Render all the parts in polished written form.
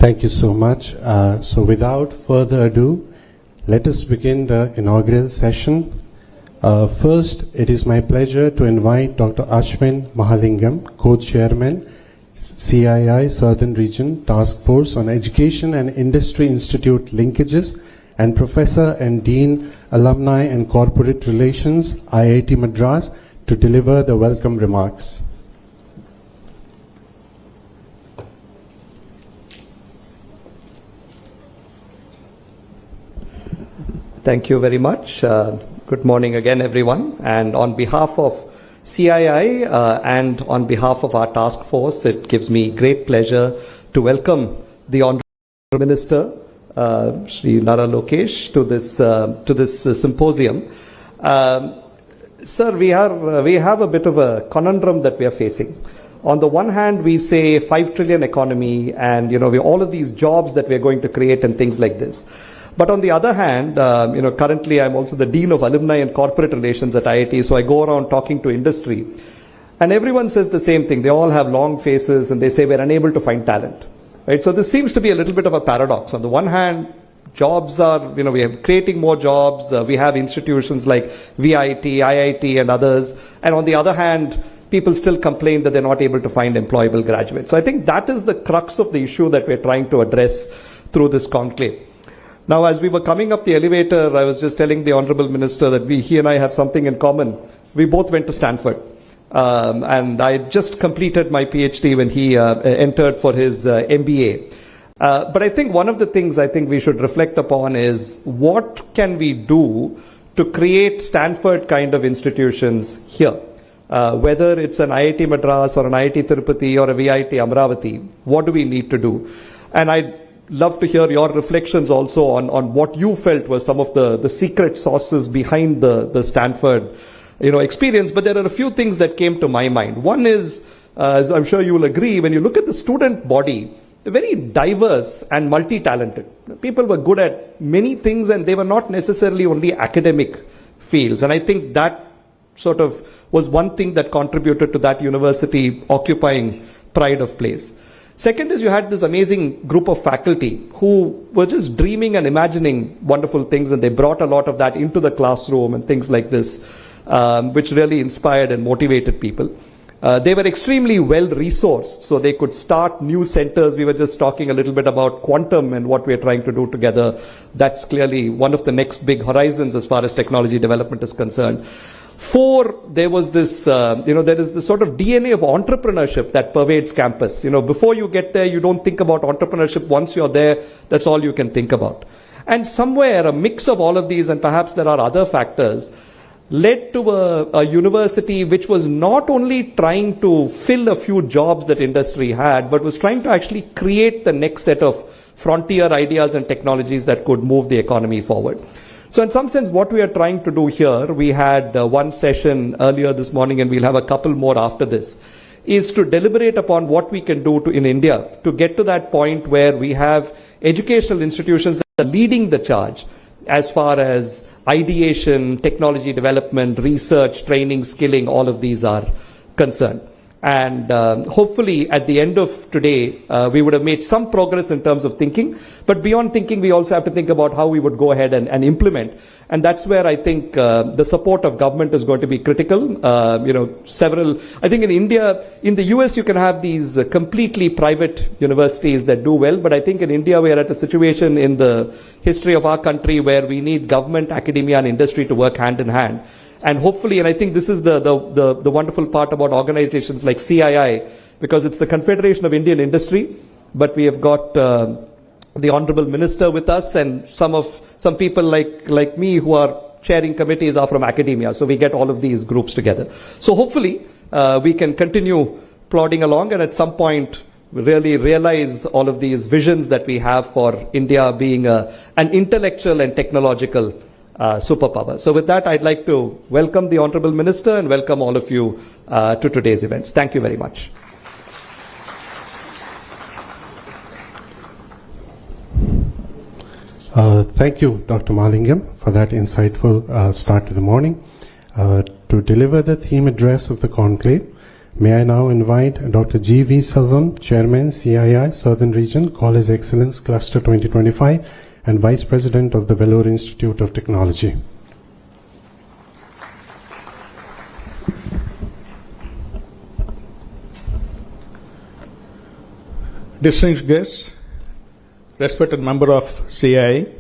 Thank you so much. So without further ado, let us begin the inaugural session. First, it is my pleasure to invite Dr. Ashwin Mahalingam, Co-Chairman, CII Southern Region Task Force on Education and Industry Institute Linkages, and Professor and Dean, Alumni and Corporate Relations, IIT Madras, to deliver the welcome remarks. Thank you very much. Good morning again, everyone. And on behalf of CII and on behalf of our task force, it gives me great pleasure to welcome the Honourable Minister, Shri Nara Lokesh, to this symposium. Sir, we have a bit of a conundrum that we are facing. On the one hand, we say 5 trillion economy and, all of these jobs that we are going to create and things like this. But on the other hand, currently I'm also the Dean of Alumni and Corporate Relations at IIT, so I go around talking to industry. And everyone says the same thing. They all have long faces and they say we're unable to find talent. Right? So this seems to be a little bit of a paradox. On the one hand, jobs are, we are creating more jobs. We have institutions like VIT, IIT and others. And on the other hand, people still complain that they're not able to find employable graduates. So I think that is the crux of the issue that we're trying to address through this conclave. Now, as we were coming up the elevator, I was just telling the Honourable Minister that he and I have something in common. We both went to Stanford. And I just completed my PhD when he entered for his MBA. But I think one of the things I think we should reflect upon is what can we do to create Stanford kind of institutions here? Whether it's an IIT Madras or an IIT Tirupati or a VIT Amravati, what do we need to do? And I'd love to hear your reflections also on what you felt were some of the secret sauces behind the Stanford experience. But there are a few things that came to my mind. One is, as I'm sure you will agree, when you look at the student body, they're very diverse and multi-talented. People were good at many things and they were not necessarily only academic fields. And I think that sort of was one thing that contributed to that university occupying pride of place. Second is you had this amazing group of faculty who were just dreaming and imagining wonderful things, and they brought a lot of that into the classroom and things like this, which really inspired and motivated people. They were extremely well resourced, so they could start new centers. We were just talking a little bit about quantum and what we're trying to do together. That's clearly one of the next big horizons as far as technology development is concerned. 4, there was this, there is this sort of DNA of entrepreneurship that pervades campus. Before you get there, you don't think about entrepreneurship. Once you're there, that's all you can think about. And somewhere a mix of all of these, and perhaps there are other factors, led to a university which was not only trying to fill a few jobs that industry had, but was trying to actually create the next set of frontier ideas and technologies that could move the economy forward. So in some sense, what we are trying to do here, we had one session earlier this morning and we'll have a couple more after this, is to deliberate upon what we can do in India to get to that point where we have educational institutions that are leading the charge as far as ideation, technology development, research, training, skilling, all of these are concerned. And hopefully at the end of today, we would have made some progress in terms of thinking. But beyond thinking, we also have to think about how we would go ahead and implement. And that's where I think the support of government is going to be critical. I think in India, in the US, you can have these completely private universities that do well. But I think in India, we are at a situation in the history of our country where we need government, academia, and industry to work hand in hand. And hopefully, and I think this is the wonderful part about organizations like CII, because it's the Confederation of Indian Industry, but we have got the Honorable Minister with us, and some people like me who are chairing committees are from academia, so we get all of these groups together. So hopefully we can continue plodding along and at some point really realize all of these visions that we have for India being an intellectual and technological superpower. So with that, I'd like to welcome the Honourable Minister and welcome all of you to today's events. Thank you very much. Thank you, Dr. Mahalingam, for that insightful start to the morning. To deliver the theme address of the conclave, May I now invite Dr. G.V. Selvam, Chairman, CII, Southern Region, College Excellence Cluster 2025, and Vice President of the Vellore Institute of Technology. Distinguished guests, respected member of CII,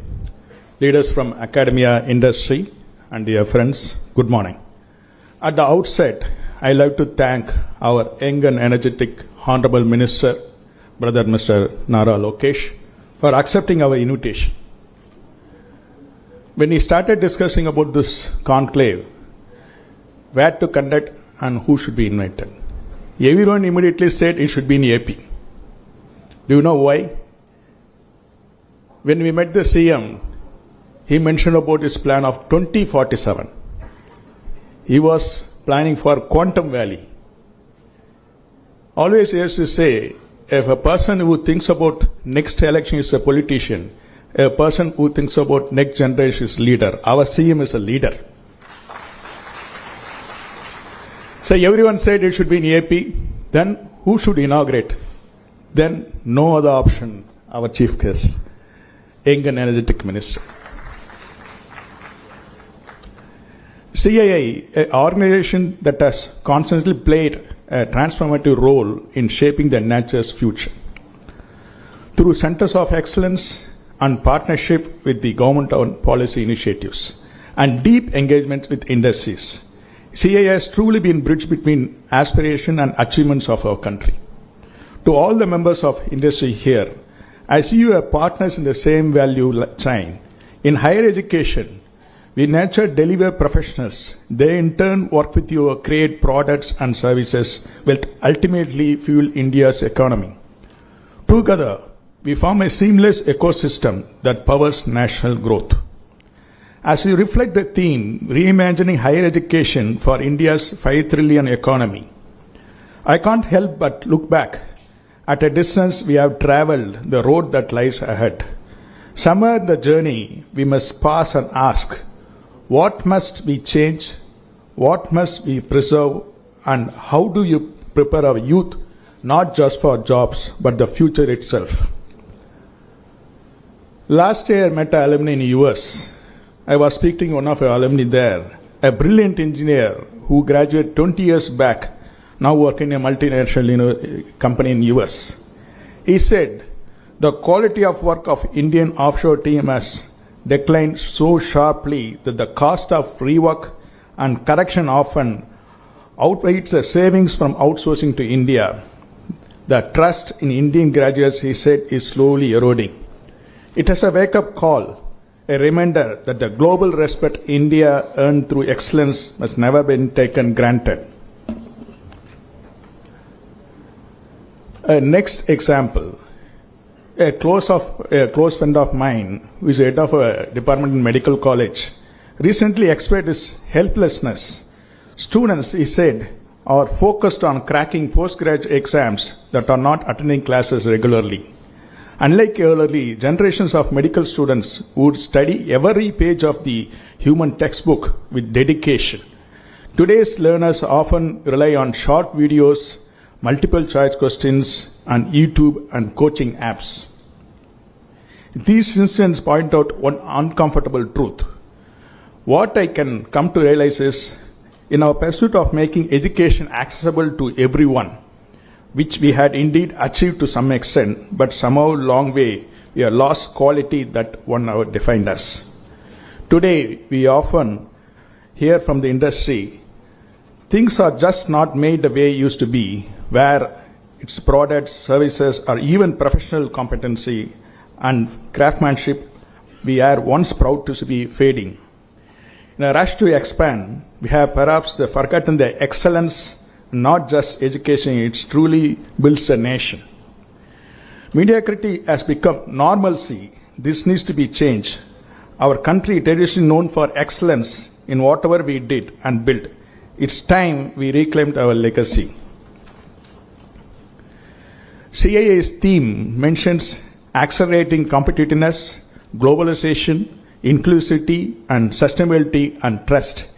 leaders from academia, industry, and dear friends, good morning. At the outset, I like to thank our young and energetic Honorable Minister, Brother Mr. Nara Lokesh, for accepting our invitation. When he started discussing about this conclave, where to conduct and who should be invited, everyone immediately said it should be in AP. Do you know why? When we met the CM, he mentioned about his plan of 2047. He was planning for Quantum Valley. Always he used to say, if a person who thinks about next election is a politician, a person who thinks about next generation is leader. Our CM is a leader. So everyone said it should be in AP. Then who should inaugurate? Then no other option, our chief guest, young and energetic minister. CII, an organization that has constantly played a transformative role in shaping the nature's future. Through centers of excellence and partnership with the government on policy initiatives and deep engagement with industries, CII has truly been bridge between aspiration and achievements of our country. To all the members of industry here, I see you as partners in the same value chain. In higher education, we nurture deliver professionals. They in turn work with you to create products and services which ultimately fuel India's economy. Together, we form a seamless ecosystem that powers national growth. As you reflect the theme, reimagining higher education for India's 5 trillion economy, I can't help but look back at a distance we have traveled, the road that lies ahead. Somewhere in the journey, we must pause and ask, what must we change? What must we preserve? And how do you prepare our youth, not just for jobs, but the future itself? Last year, I met an alumni in the US. I was speaking to one of our alumni there, a brilliant engineer who graduated 20 years back, now working in a multinational company in US. He said, the quality of work of Indian offshore team has declined so sharply that the cost of rework and correction often outweighs the savings from outsourcing to India. The trust in Indian graduates, he said, is slowly eroding. It is a wake-up call, a reminder that the global respect India earned through excellence must never be taken granted. A next example, a close friend of mine, who is head of a department in medical college, recently expressed his helplessness. Students, he said, are focused on cracking postgraduate exams that are not attending classes regularly. Unlike earlier, generations of medical students would study every page of the human textbook with dedication. Today's learners often rely on short videos, multiple choice questions, and YouTube and coaching apps. These incidents point out one uncomfortable truth. What I can come to realize is, in our pursuit of making education accessible to everyone, which we had indeed achieved to some extent, but somehow long way, we have lost quality that one hour defined us. Today, we often hear from the industry, things are just not made the way it used to be, where its products, services, or even professional competency and craftsmanship we are once proud to be fading. In a rush to expand, we have perhaps forgotten the excellence, not just education, it truly builds a nation. Mediocrity has become normalcy. This needs to be changed. Our country traditionally known for excellence in whatever we did and built. It's time we reclaimed our legacy. CII's theme mentions accelerating competitiveness, globalization, inclusivity, and sustainability and trust.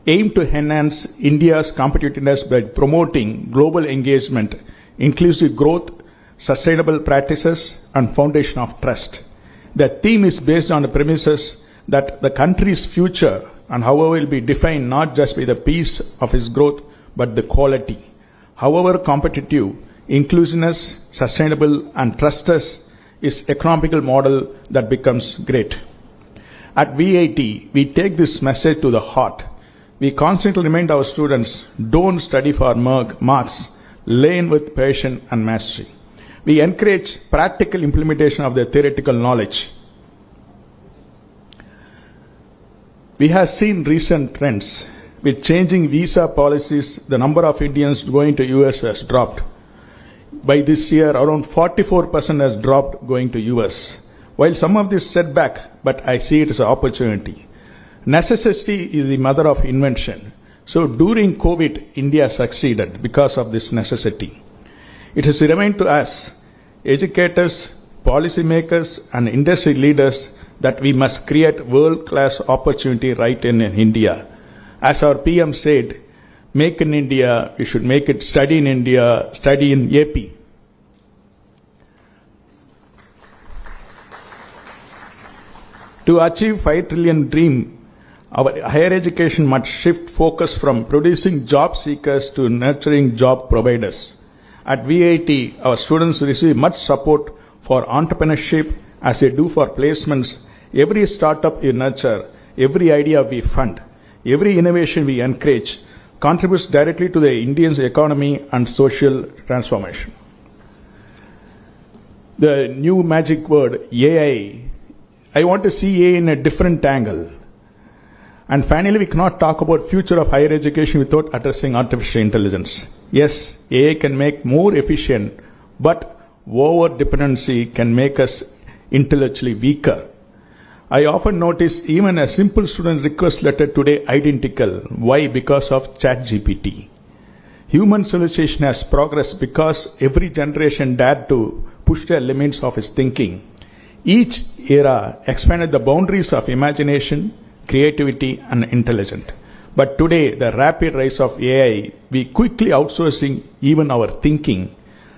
aim to enhance India's competitiveness by promoting global engagement, inclusive growth, sustainable practices, and foundation of trust. The theme is based on the premises that the country's future and however will be defined not just by the pace of its growth, but the quality. However competitive, inclusiveness, sustainable, and trustless is economical model that becomes great. At VIT, we take this message to the heart. We constantly remind our students, don't study for marks, learn with passion and mastery. We encourage practical implementation of their theoretical knowledge. We have seen recent trends. With changing visa policies, the number of Indians going to US has dropped. By this year, around 44% has dropped going to US. While some of this setback, but I see it as an opportunity. Necessity is the mother of invention. So during COVID, India succeeded because of this necessity. It is remained to us, educators, policymakers, and industry leaders, that we must create world-class opportunity right in India. As our PM said, make in India, we should make it study in India, study in AP. To achieve 5 trillion dream, our higher education must shift focus from producing job seekers to nurturing job providers. At VIT, our students receive much support for entrepreneurship as they do for placements. Every startup we nurture, every idea we fund, every innovation we encourage contributes directly to the Indian economy and social transformation. The new magic word, AI. I want to see AI in a different angle. And finally, we cannot talk about future of higher education without addressing artificial intelligence. Yes, AI can make more efficient, but over-dependency can make us intellectually weaker. I often notice even a simple student request letter today identical. Why? Because of ChatGPT. Human civilization has progressed because every generation dared to push the limits of its thinking. Each era expanded the boundaries of imagination, creativity, and intelligence. But today, the rapid rise of AI, we quickly outsourcing even our thinking.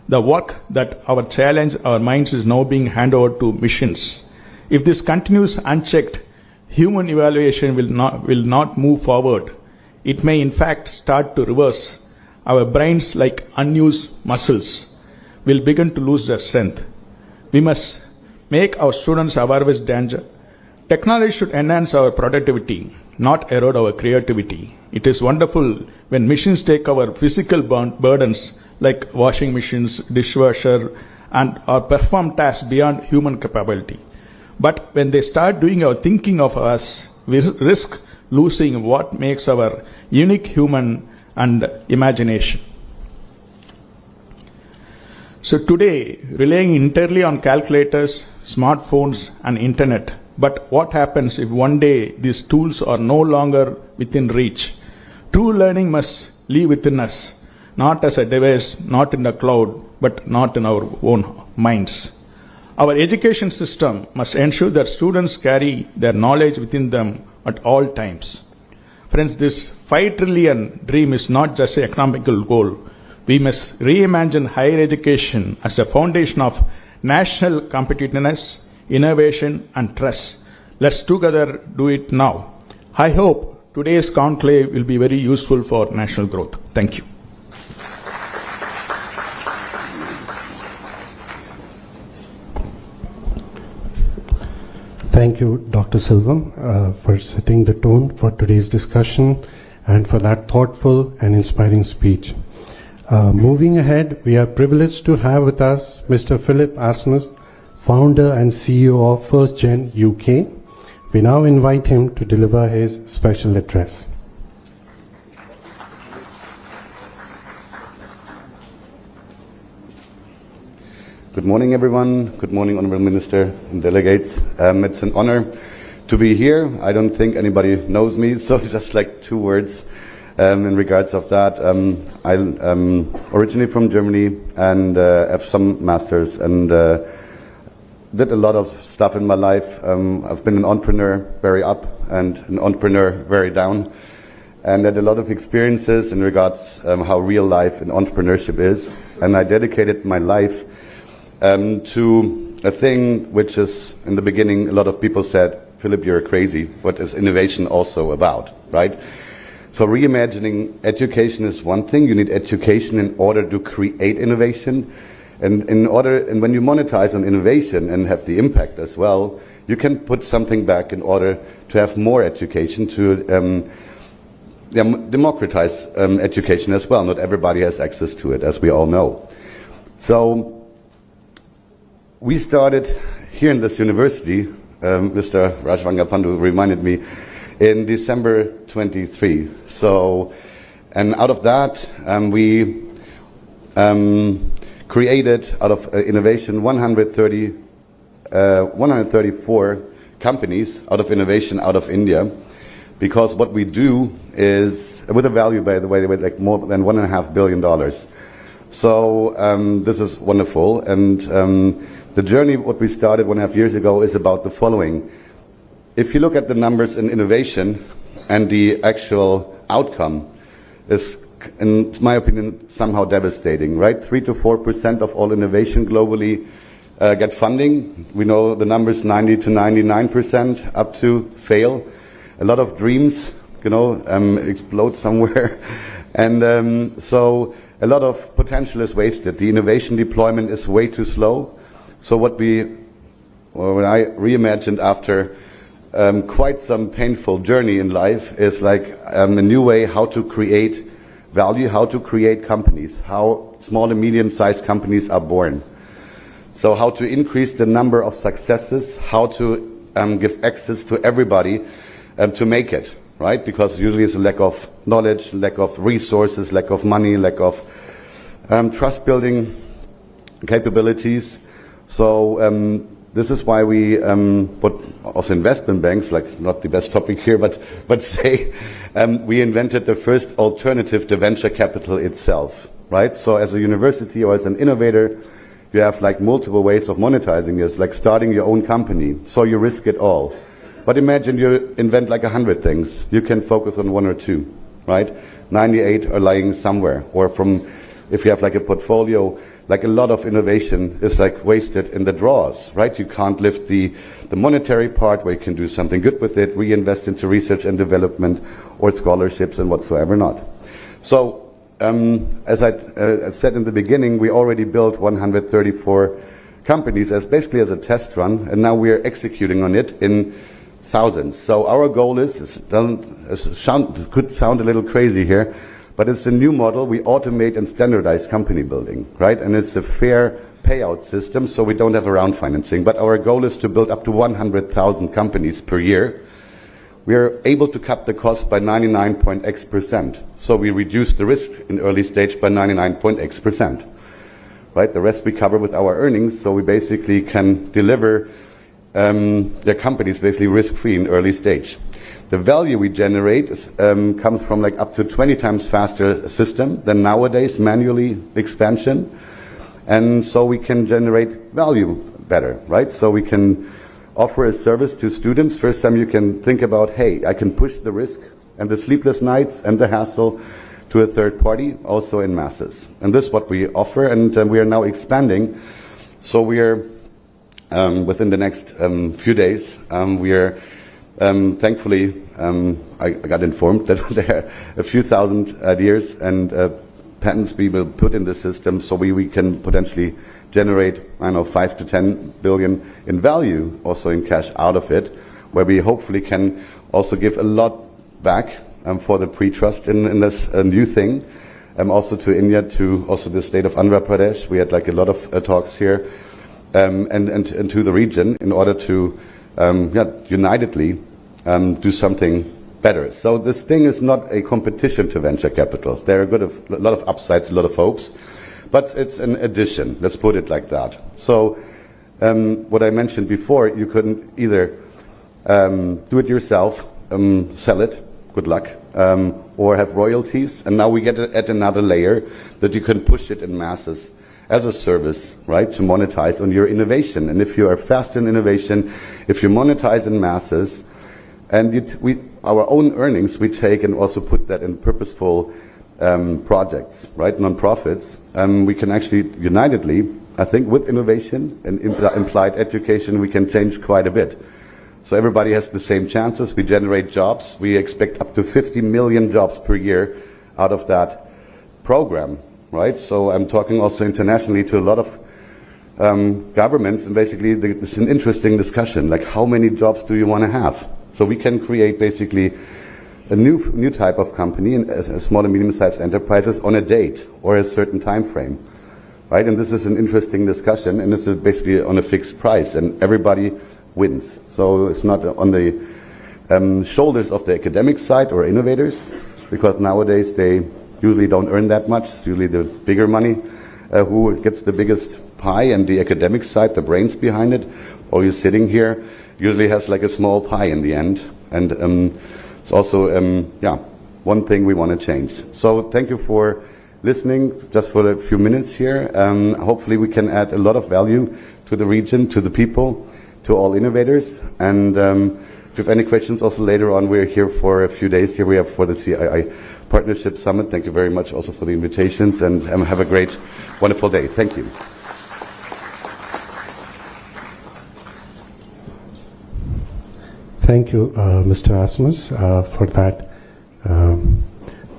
The work that our challenge our minds is now being handed over to machines. If this continues unchecked, human evaluation will not move forward. It may in fact start to reverse. Our brains, like unused muscles, will begin to lose their strength. We must make our students aware of its danger. Technology should enhance our productivity, not erode our creativity. It is wonderful when machines take our physical burdens like washing machines, dishwasher, and or perform tasks beyond human capability. But when they start doing our thinking of us, we risk losing what makes our unique human and imagination. So today, relying entirely on calculators, smartphones, and internet. But what happens if one day these tools are no longer within reach? True learning must live within us, not as a device, not in the cloud, but not in our own minds. Our education system must ensure that students carry their knowledge within them at all times. Friends, this 5 trillion dream is not just an economical goal. We must reimagine higher education as the foundation of national competitiveness, innovation, and trust. Let's together do it now. I hope today's conclave will be very useful for national growth. Thank you. Thank you, Dr. Silvam, for setting the tone for today's discussion and for that thoughtful and inspiring speech. Moving ahead, we are privileged to have with us Mr. Philip Asmus, founder and CEO of First Gen UK. We now invite him to deliver his special address. Good morning, everyone. Good morning, Honorable Minister and delegates. It's an honor to be here. I don't think anybody knows me, so just like 2 words in regards of that. I'm originally from Germany and have some masters and did a lot of stuff in my life. I've been an entrepreneur very up and an entrepreneur very down. and had a lot of experiences in regards how real life and entrepreneurship is. And I dedicated my life to a thing which is, in the beginning, a lot of people said, Philip, you're crazy. What is innovation also about, right? So reimagining education is one thing. You need education in order to create innovation. And when you monetize on innovation and have the impact as well, you can put something back in order to have more education, to democratize education as well. Not everybody has access to it, as we all know. So we started here in this university, Mr. Rajvangapandu reminded me, in December 23. So, and out of that, we created, out of innovation, 134 companies out of innovation out of India. Because what we do is, with a value, by the way, like more than $1.5 billion. So this is wonderful. And the journey, what we started 1.5 years ago, is about the following. If you look at the numbers in innovation and the actual outcome is, in my opinion, somehow devastating, right? 3 to 4% of all innovation globally get funding. We know the numbers 90 to 99% up to fail. A lot of dreams, explode somewhere. And so a lot of potential is wasted. The innovation deployment is way too slow. So what when I reimagined after quite some painful journey in life is like a new way how to create value, how to create companies, how small and medium-sized companies are born. So how to increase the number of successes, how to give access to everybody to make it, right? Because usually it's a lack of knowledge, lack of resources, lack of money, lack of trust-building capabilities. So this is why we put also investment banks, like not the best topic here, but say we invented the first alternative to venture capital itself, right? So as a university or as an innovator, you have like multiple ways of monetizing this, like starting your own company. So you risk it all. But imagine you invent like 100 things. You can focus on 1 or 2, right? 98 are lying somewhere. Or if you have like a portfolio, like a lot of innovation is like wasted in the drawers, right? You can't lift the monetary part where you can do something good with it, reinvest into research and development or scholarships and whatsoever not. So, as I said in the beginning, we already built 134 companies basically as a test run, and now we are executing on it in thousands. So our goal is, could sound a little crazy here, but it's a new model. We automate and standardize company building, right? And it's a fair payout system, so we don't have a round financing. But our goal is to build up to 100,000 companies per year. We are able to cut the cost by 99.x%. So we reduce the risk in early stage by 99.x%. Right? The rest we cover with our earnings, so we basically can deliver their companies basically risk-free in early stage. The value we generate comes from like up to 20 times faster system than nowadays manually expansion. And so we can generate value better, right? So we can offer a service to students. First time you can think about, hey, I can push the risk and the sleepless nights and the hassle to a third party, also in masses. And this is what we offer, and we are now expanding. So we are, within the next few days, we are thankfully, I got informed that there are a few thousand ideas and patents we will put in the system, so we can potentially generate, 5 to 10 billion in value, also in cash out of it, where we hopefully can also give a lot back for the pre-trust in this new thing, also to India, to also the state of Andhra Pradesh. We had like a lot of talks here, and to the region in order to unitedly do something better. So this thing is not a competition to venture capital. There are a lot of upsides, a lot of hopes, but it's an addition. Let's put it like that. So what I mentioned before, you couldn't either do it yourself, sell it, good luck, or have royalties. And now we get at another layer that you can push it in masses as a service, right, to monetize on your innovation. And if you are fast in innovation, if you monetize in masses, And our own earnings, we take and also put that in purposeful projects, right, non-profits. We can actually unitedly, I think, with innovation and implied education, we can change quite a bit. So everybody has the same chances. We generate jobs. We expect up to 50 million jobs per year out of that program, right? So I'm talking also internationally to a lot of governments, and basically it's an interesting discussion, like how many jobs do you want to have? So we can create basically a new type of company, as small and medium-sized enterprises, on a date or a certain time frame, right? And this is an interesting discussion, and this is basically on a fixed price, and everybody wins. So it's not on the shoulders of the academic side or innovators, because nowadays they usually don't earn that much. It's usually the bigger money who gets the biggest pie, and the academic side, the brains behind it, or you're sitting here, usually has like a small pie in the end. And it's also one thing we want to change. So thank you for listening just for a few minutes here. Hopefully we can add a lot of value to the region, to the people, to all innovators. And if you have any questions also later on, we're here for a few days. Here we have for the CII Partnership Summit. Thank you very much also for the invitations, and have a great, wonderful day. Thank you. Thank you, Mr. Asmus, for that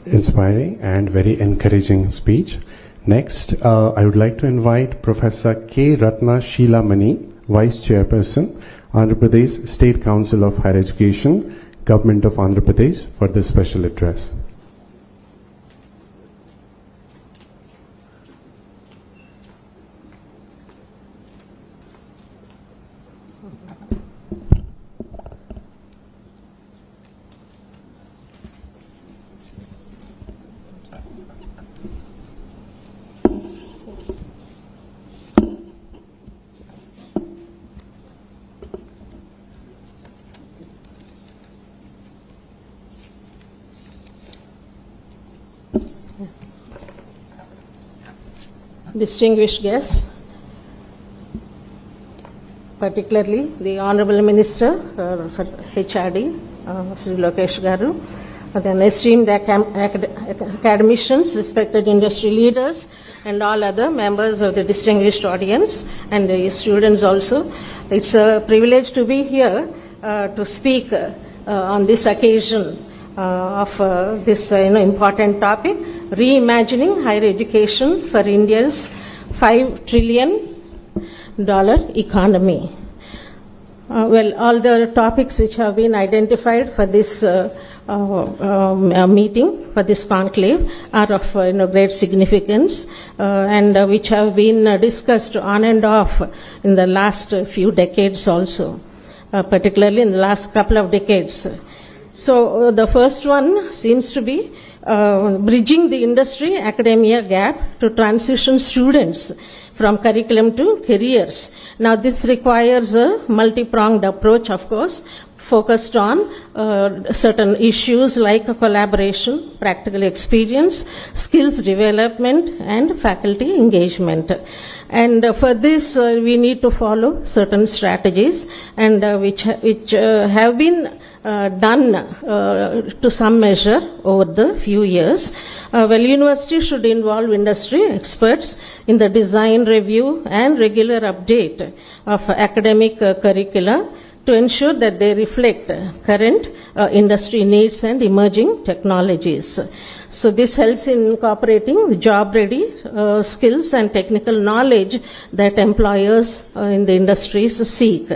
inspiring and very encouraging speech. Next, I would like to invite Professor K. Ratna Sheelamani, Vice Chairperson, Andhra Pradesh State Council of Higher Education, Government of Andhra Pradesh, for this special address. Distinguished guests, particularly the Honorable Minister for HRD, Sri Lokesh Garu, then esteemed academicians, respected industry leaders, and all other members of the distinguished audience, and the students also. It's a privilege to be here to speak on this occasion of this important topic, reimagining higher education for India's $5 trillion economy. Well, all the topics which have been identified for this meeting, for this conclave, are of great significance, and which have been discussed on and off in the last few decades also, particularly in the last couple of decades. So the first one seems to be bridging the industry-academia gap to transition students from curriculum to careers. Now this requires a multi-pronged approach, of course, focused on certain issues like collaboration, practical experience, skills development, and faculty engagement. And for this, we need to follow certain strategies, and which have been done to some measure over the few years. Well, university should involve industry experts in the design, review, and regular update of academic curricula to ensure that they reflect current industry needs and emerging technologies. So this helps in incorporating job-ready skills and technical knowledge that employers in the industries seek.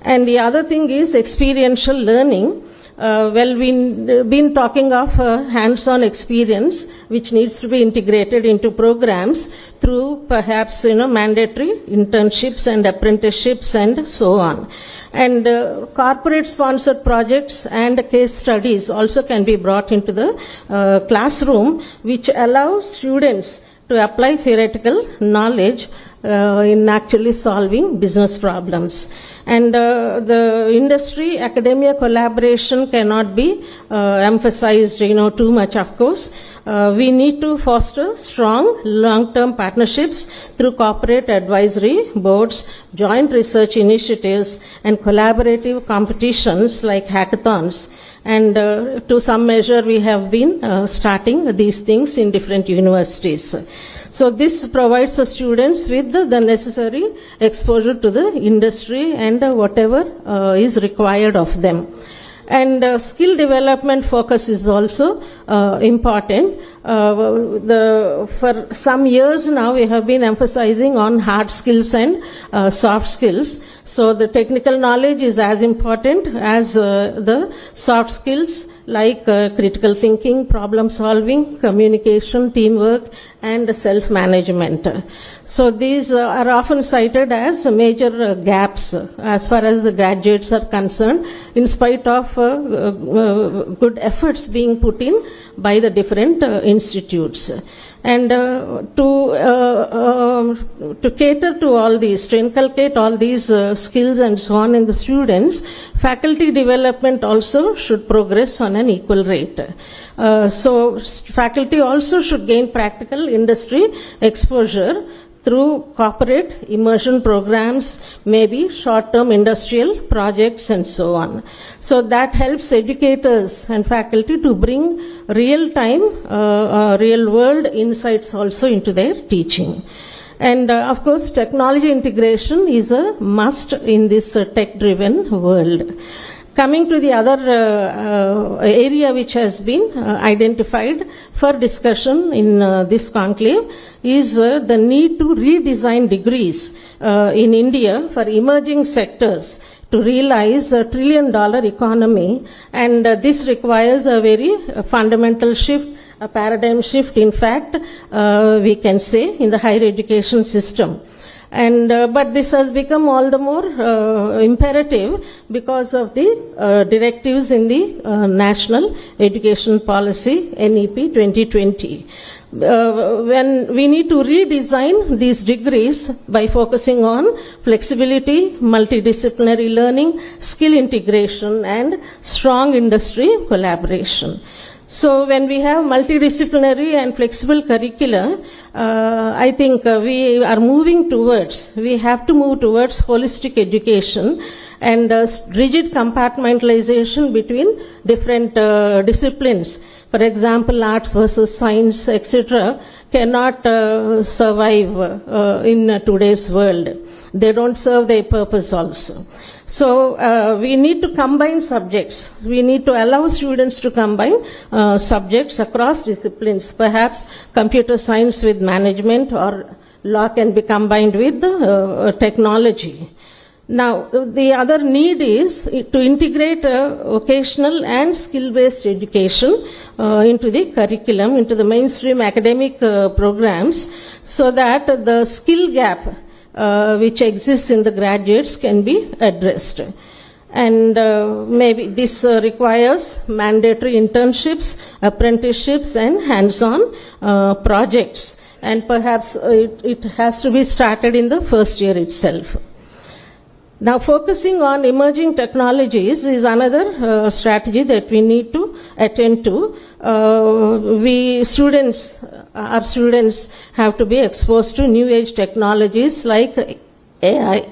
And the other thing is experiential learning. Well, we've been talking of hands-on experience, which needs to be integrated into programs through perhaps mandatory internships and apprenticeships and so on. And corporate-sponsored projects and case studies also can be brought into the classroom, which allow students to apply theoretical knowledge in actually solving business problems. And the industry academia collaboration cannot be emphasized, too much, of course. We need to foster strong long-term partnerships through corporate advisory boards, joint research initiatives, and collaborative competitions like hackathons. And to some measure, we have been starting these things in different universities. So this provides the students with the necessary exposure to the industry and whatever is required of them. And skill development focus is also important. For some years now, we have been emphasizing on hard skills and soft skills. So the technical knowledge is as important as the soft skills, like critical thinking, problem solving, communication, teamwork, and self-management. So these are often cited as major gaps as far as the graduates are concerned, in spite of good efforts being put in by the different institutes. And to cater to all these, to inculcate all these skills and so on in the students, faculty development also should progress on an equal rate. So faculty also should gain practical industry exposure through corporate immersion programs, maybe short-term industrial projects and so on. So that helps educators and faculty to bring real-time, real-world insights also into their teaching. And of course, technology integration is a must in this tech-driven world. Coming to the other area which has been identified for discussion in this conclave is the need to redesign degrees in India for emerging sectors to realize $1 trillion economy, and this requires a very fundamental shift, a paradigm shift, in fact, we can say, in the higher education system. And but this has become all the more imperative because of the directives in the National Education Policy NEP 2020. When we need to redesign these degrees by focusing on flexibility, multidisciplinary learning, skill integration, and strong industry collaboration. So when we have multidisciplinary and flexible curricula, I think we have to move towards holistic education, and rigid compartmentalization between different disciplines. For example, arts versus science, etc., cannot survive in today's world. They don't serve their purpose also. So we need to combine subjects. We need to allow students to combine subjects across disciplines. Perhaps computer science with management, or law can be combined with technology. Now, the other need is to integrate vocational and skill-based education into the curriculum, into the mainstream academic programs, so that the skill gap which exists in the graduates can be addressed. And maybe this requires mandatory internships, apprenticeships, and hands-on projects. And perhaps it has to be started in the first year itself. Now, focusing on emerging technologies is another strategy that we need to attend to. Our students have to be exposed to new age technologies like AI,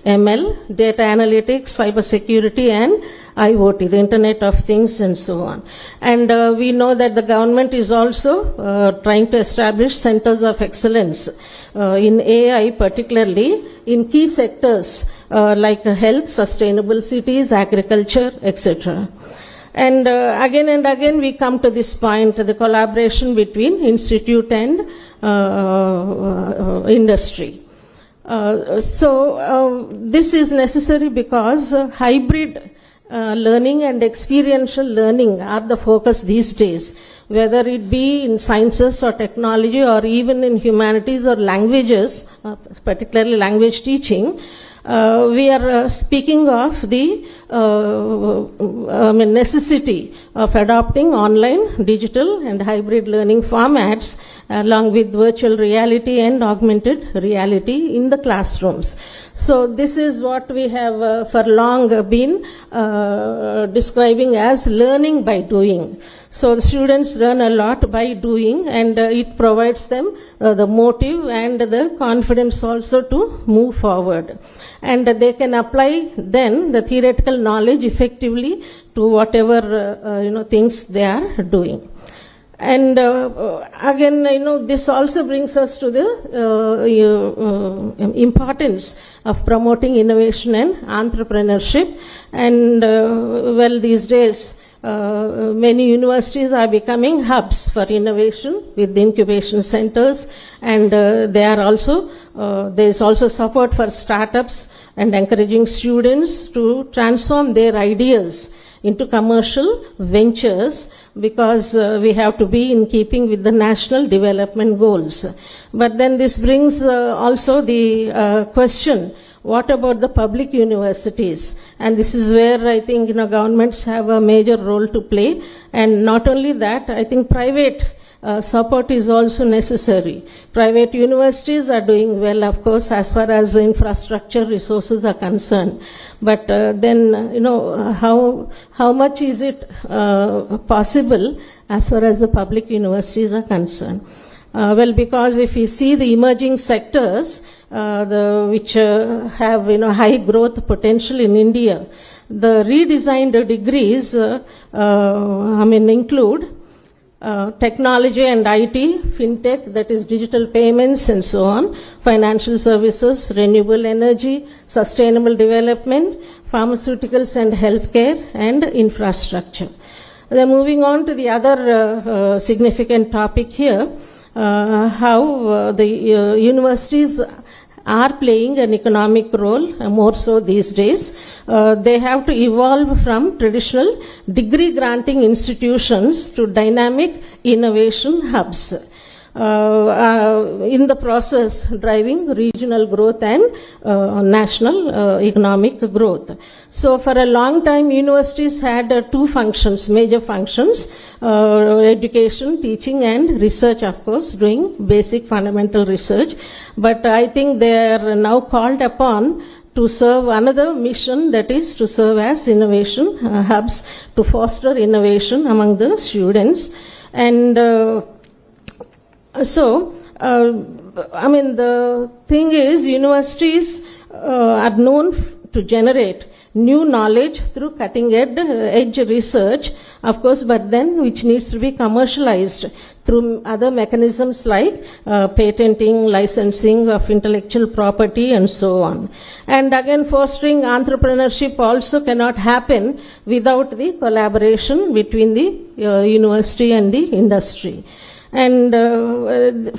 ML, data analytics, cybersecurity, and IoT, the Internet of Things, and so on. And we know that the government is also trying to establish centers of excellence in AI, particularly in key sectors like health, sustainable cities, agriculture, etc. And again we come to this point, the collaboration between institute and industry. This is necessary because hybrid learning and experiential learning are the focus these days, whether it be in sciences or technology or even in humanities or languages, particularly language teaching. We are speaking of the necessity of adopting online, digital, and hybrid learning formats along with virtual reality and augmented reality in the classrooms. So this is what we have for long been describing as learning by doing. So the students learn a lot by doing, and it provides them the motive and the confidence also to move forward. And they can apply then the theoretical knowledge effectively to whatever things they are doing. And again, this also brings us to the importance of promoting innovation and entrepreneurship. And well, these days, many universities are becoming hubs for innovation with incubation centers, and there is also support for startups and encouraging students to transform their ideas into commercial ventures, because we have to be in keeping with the national development goals. But then this brings also the question, what about the public universities? And this is where I think governments have a major role to play. And not only that, I think private support is also necessary. Private universities are doing well, of course, as far as infrastructure resources are concerned. But then, how much is it possible as far as the public universities are concerned? Well, because if we see the emerging sectors, which have high growth potential in India, the redesigned degrees, include technology and IT, fintech, that is digital payments and so on, financial services, renewable energy, sustainable development, pharmaceuticals and healthcare, and infrastructure. Then moving on to the other significant topic here, how the universities are playing an economic role, more so these days. They have to evolve from traditional degree granting institutions to dynamic innovation hubs. In the process, driving regional growth and national economic growth. So for a long time, universities had two functions, major functions, education, teaching and research, of course, doing basic fundamental research. But I think they are now called upon to serve another mission, that is to serve as innovation hubs, to foster innovation among the students. And the thing is, universities are known to generate new knowledge through cutting-edge research, of course, but then which needs to be commercialized through other mechanisms like patenting, licensing of intellectual property, and so on. And again, fostering entrepreneurship also cannot happen without the collaboration between the university and the industry. And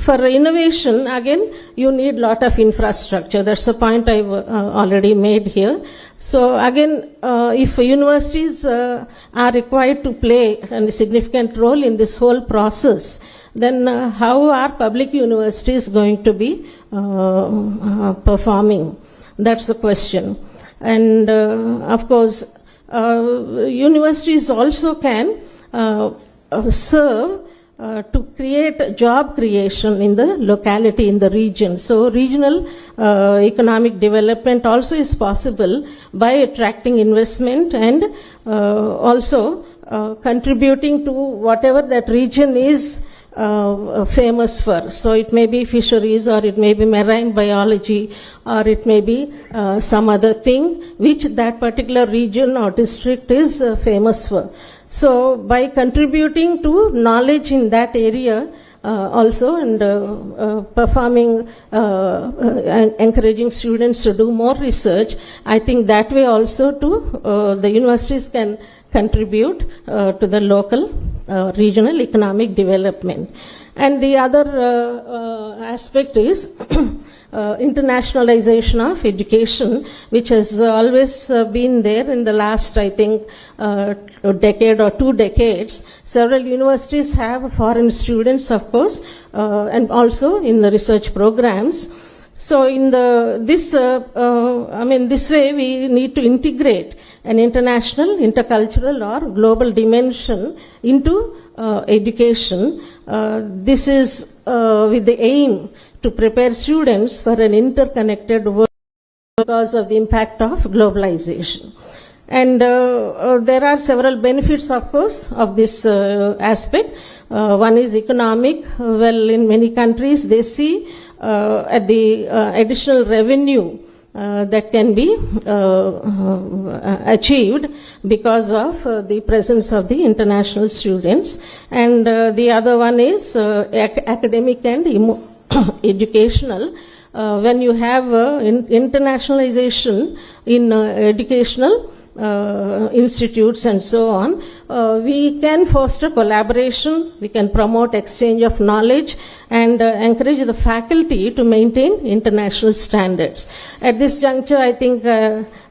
for innovation, again, you need lot of infrastructure. That's the point I've already made here. So again, if universities are required to play a significant role in this whole process, then how are public universities going to be performing? That's the question. And of course, universities also can serve to create job creation in the locality, in the region. So regional economic development also is possible by attracting investment and also contributing to whatever that region is famous for. So it may be fisheries, or it may be marine biology, or it may be some other thing which that particular region or district is famous for. So by contributing to knowledge in that area also, and performing, encouraging students to do more research, I think that way also to the universities can contribute to the local regional economic development. And the other aspect is internationalization of education, which has always been there in the last, I think, decade or 2 decades. Several universities have foreign students, of course, and also in the research programs. So in this way we need to integrate an international, intercultural or global dimension into education. This is with the aim to prepare students for an interconnected world. because of the impact of globalization. And there are several benefits, of course, of this aspect. One is economic. Well, in many countries, they see at the additional revenue that can be achieved because of the presence of the international students. And the other one is academic and educational. When you have internationalization in educational institutes and so on, we can foster collaboration, we can promote exchange of knowledge, and encourage the faculty to maintain international standards. At this juncture, I think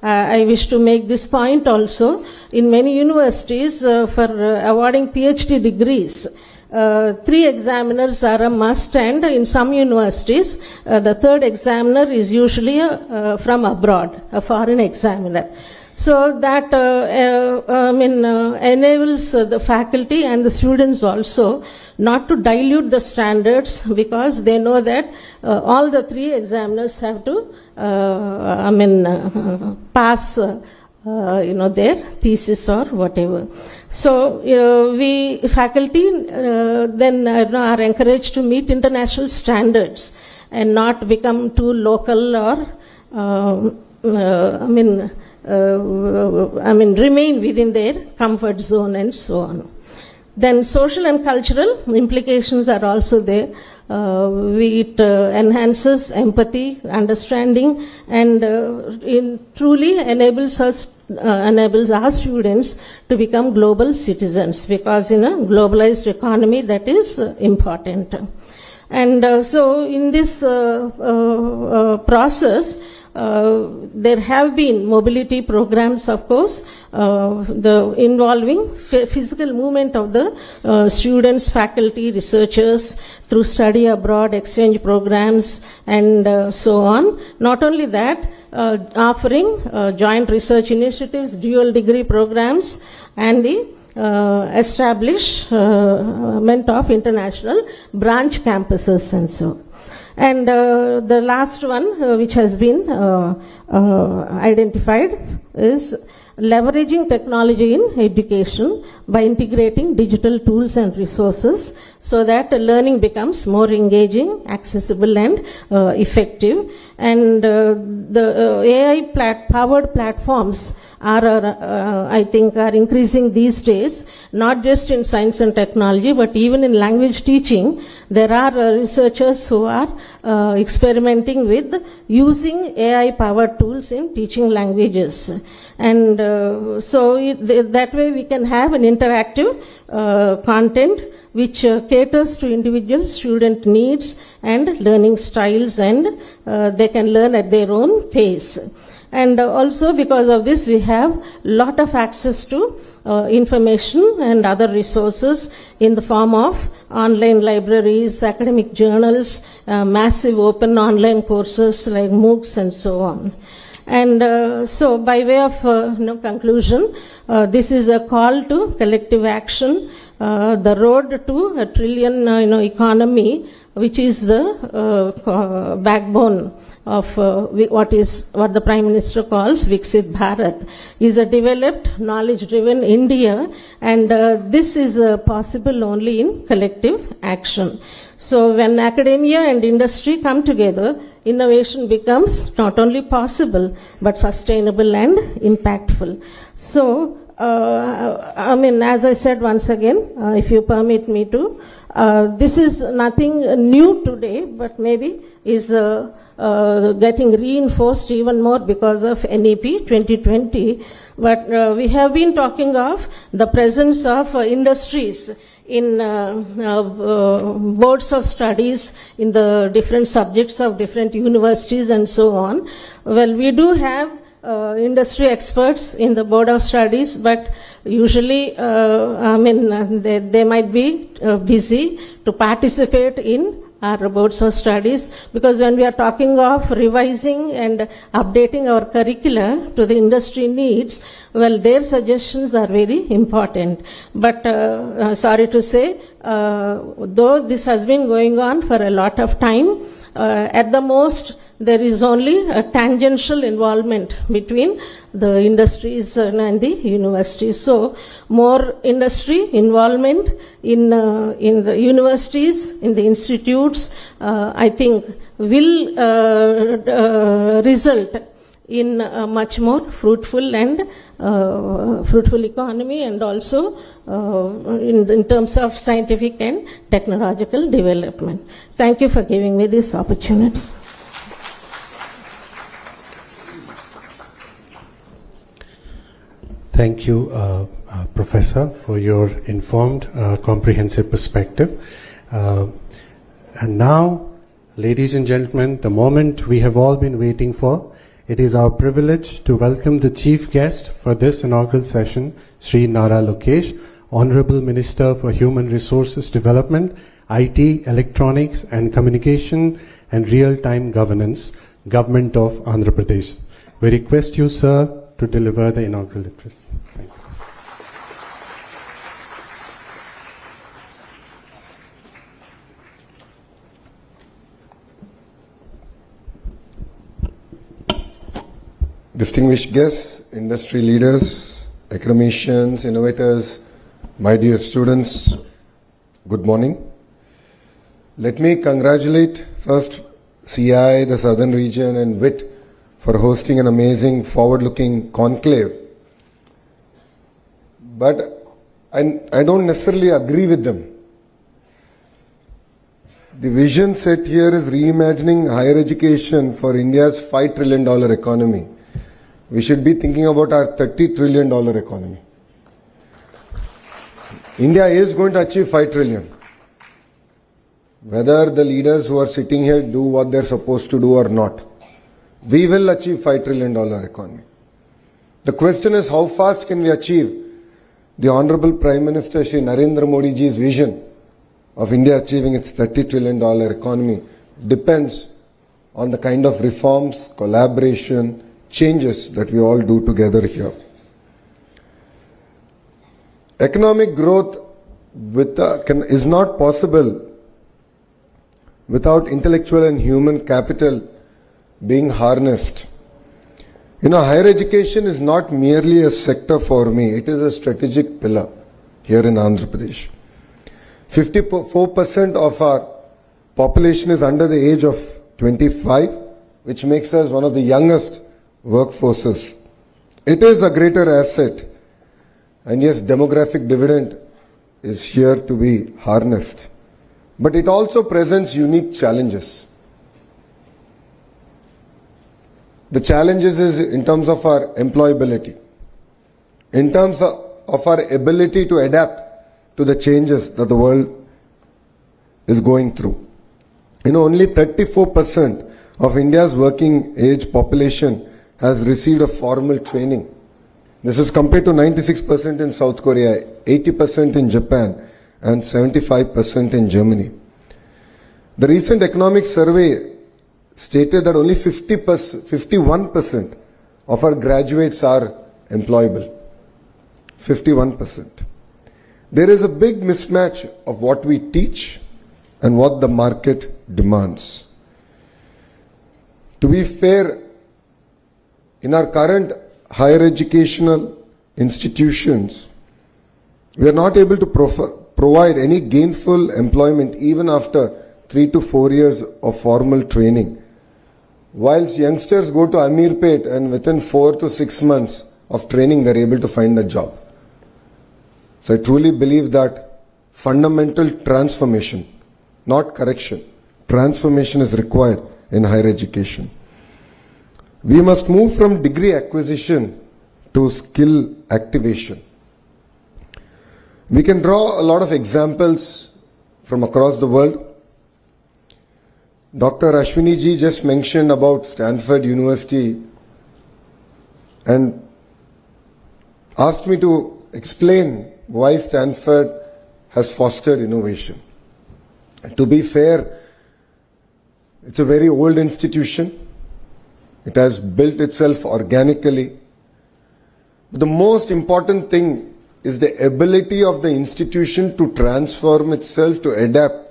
I wish to make this point also. In many universities, for awarding PhD degrees, 3 examiners are a must, and in some universities, the third examiner is usually from abroad, a foreign examiner. So that enables the faculty and the students also not to dilute the standards, because they know that all the 3 examiners have to pass their thesis or whatever. So we faculty then are encouraged to meet international standards and not become too local or remain within their comfort zone and so on. Then social and cultural implications are also there. It enhances empathy, understanding, and truly enables our students to become global citizens, because in a globalized economy that is important. And so in this process, there have been mobility programs, of course, involving physical movement of the students, faculty, researchers through study abroad, exchange programs, and so on. Not only that, offering joint research initiatives, dual degree programs, and the establishment of international branch campuses and so on. And the last one, which has been identified, is leveraging technology in education by integrating digital tools and resources so that learning becomes more engaging, accessible, and effective. And the AI-powered platforms I think are increasing these days, not just in science and technology, but even in language teaching. There are researchers who are experimenting with using AI-powered tools in teaching languages. And so that way we can have an interactive content which caters to individual student needs and learning styles, and they can learn at their own pace. And also because of this, we have lot of access to information and other resources in the form of online libraries, academic journals, massive open online courses like MOOCs and so on. And so by way of conclusion, this is a call to collective action, the road to a trillion economy, which is the backbone of what the Prime Minister calls Viksit Bharat, is a developed, knowledge-driven India, and this is possible only in collective action. So when academia and industry come together, innovation becomes not only possible, but sustainable and impactful. So, as I said once again, if you permit me to, this is nothing new today, but maybe is getting reinforced even more because of NEP 2020. But we have been talking of the presence of industries in boards of studies in the different subjects of different universities and so on. Well, we do have industry experts in the board of studies, but usually, they might be busy to participate in our boards of studies, because when we are talking of revising and updating our curricula to the industry needs, well, their suggestions are very important. But sorry to say, though this has been going on for a lot of time, At the most, there is only a tangential involvement between the industries and the universities. So, more industry involvement in the universities, in the institutes, I think will result in a much more fruitful and fruitful economy, and also in terms of scientific and technological development. Thank you for giving me this opportunity. Thank you, Professor, for your informed, comprehensive perspective. And now, ladies and gentlemen, the moment we have all been waiting for. It is our privilege to welcome the chief guest for this inaugural session, Sri Nara Lokesh, Honorable Minister for Human Resources Development, IT, Electronics and Communication and Real-Time Governance, Government of Andhra Pradesh. We request you, sir, to deliver the inaugural address. Thank you. Distinguished guests, industry leaders, academicians, innovators, my dear students, good morning. Let me congratulate first CI, the Southern Region and WIT for hosting an amazing forward-looking conclave. But I don't necessarily agree with them. The vision set here is reimagining higher education for India's $5 trillion economy. We should be thinking about our $30 trillion economy. India is going to achieve 5 trillion. Whether the leaders who are sitting here do what they're supposed to do or not, we will achieve $5 trillion economy. The question is, how fast can we achieve the Honorable Prime Minister Shri Narendra Modi ji's vision of India achieving its $30 trillion economy depends on the kind of reforms, collaboration, changes that we all do together here. Economic growth is not possible without intellectual and human capital being harnessed. Higher education is not merely a sector for me, it is a strategic pillar here in Andhra Pradesh. 54% of our population is under the age of 25, which makes us one of the youngest workforces. It is a greater asset, and yes, demographic dividend is here to be harnessed. But it also presents unique challenges. The challenges is in terms of our employability, in terms of our ability to adapt to the changes that the world is going through. Only 34% of India's working age population has received a formal training. This is compared to 96% in South Korea, 80% in Japan, and 75% in Germany. The recent economic survey stated that only 51% of our graduates are employable. 51%. There is a big mismatch of what we teach and what the market demands. To be fair, in our current higher educational institutions, we are not able to provide any gainful employment even after 3 to 4 years of formal training. Whilst youngsters go to Amirpet and within 4 to 6 months of training they are able to find a job. So I truly believe that fundamental transformation, not correction, transformation is required in higher education. We must move from degree acquisition to skill activation. We can draw a lot of examples from across the world. Dr. Ashwini ji just mentioned about Stanford University and asked me to explain why Stanford has fostered innovation. And to be fair, it's a very old institution. It has built itself organically. But the most important thing is the ability of the institution to transform itself, to adapt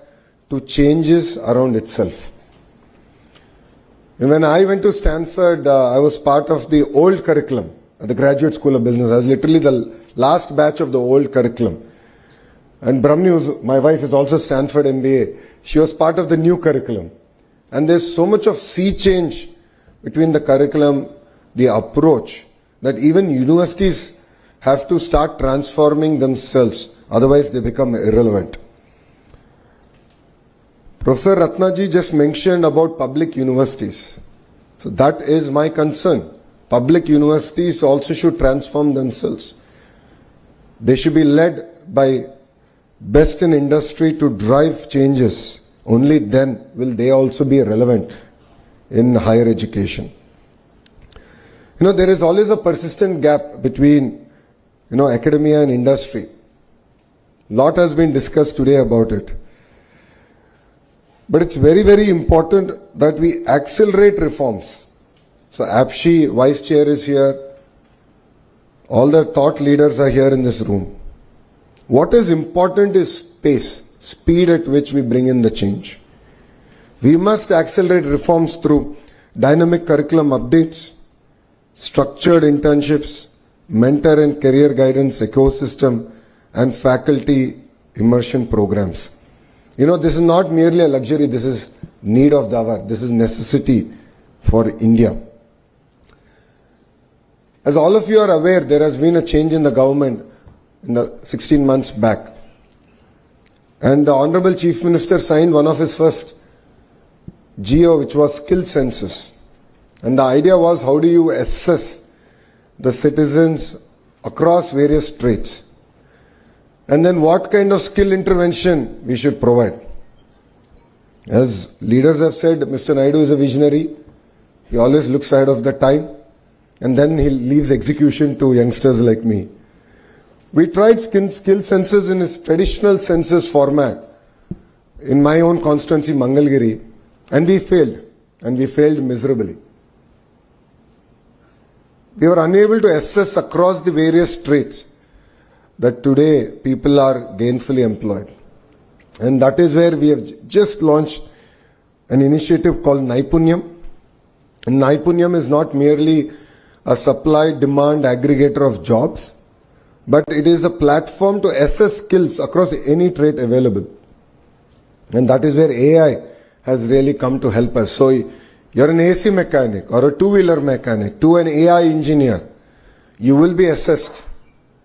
to changes around itself. And when I went to Stanford, I was part of the old curriculum at the Graduate School of Business. I was literally the last batch of the old curriculum. And Brahmni, my wife, is also Stanford MBA. She was part of the new curriculum. And there's so much of sea change between the curriculum, the approach, that even universities have to start transforming themselves. Otherwise, they become irrelevant. Professor Ratnaji just mentioned about public universities. So that is my concern. Public universities also should transform themselves. They should be led by best in industry to drive changes. Only then will they also be relevant in higher education. There is always a persistent gap between, academia and industry. Lot has been discussed today about it. But it's very, very important that we accelerate reforms. So APSHI, Vice Chair, is here. All the thought leaders are here in this room. What is important is pace, speed at which we bring in the change. We must accelerate reforms through dynamic curriculum updates, structured internships, mentor and career guidance ecosystem, and faculty immersion programs. This is not merely a luxury, this is need of the hour, this is necessity for India. As all of you are aware, there has been a change in the government in the 16 months back. And the Honorable Chief Minister signed one of his first GO, which was skill census. And the idea was, how do you assess the citizens across various traits? And then what kind of skill intervention we should provide. As leaders have said, Mr. Naidu is a visionary. He always looks ahead of the time. And then he leaves execution to youngsters like me. We tried skill census in its traditional census format in my own constituency, Mangalgiri, and we failed. And we failed miserably. We were unable to assess across the various traits that today people are gainfully employed. And that is where we have just launched an initiative called Naipunyam. And Naipunyam is not merely a supply-demand aggregator of jobs, but it is a platform to assess skills across any trait available. And that is where AI has really come to help us. So you're an AC mechanic or a two-wheeler mechanic to an AI engineer, you will be assessed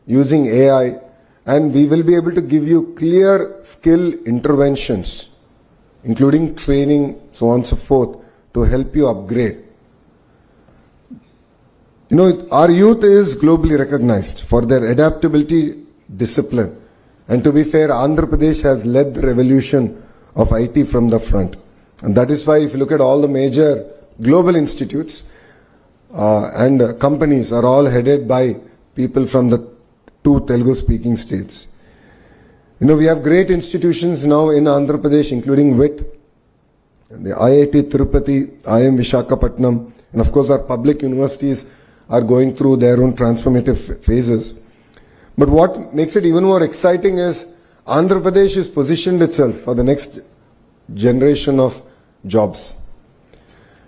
using AI, and we will be able to give you clear skill interventions, including training, so on and so forth, to help you upgrade. Our youth is globally recognized for their adaptability, discipline. And to be fair, Andhra Pradesh has led the revolution of IT from the front. And that is why if you look at all the major global institutes and companies are all headed by people from the two Telugu-speaking states. We have great institutions now in Andhra Pradesh, including WIT, the IIT Tirupati, IIM Visakhapatnam, and of course our public universities are going through their own transformative phases. But what makes it even more exciting is Andhra Pradesh has positioned itself for the next generation of jobs,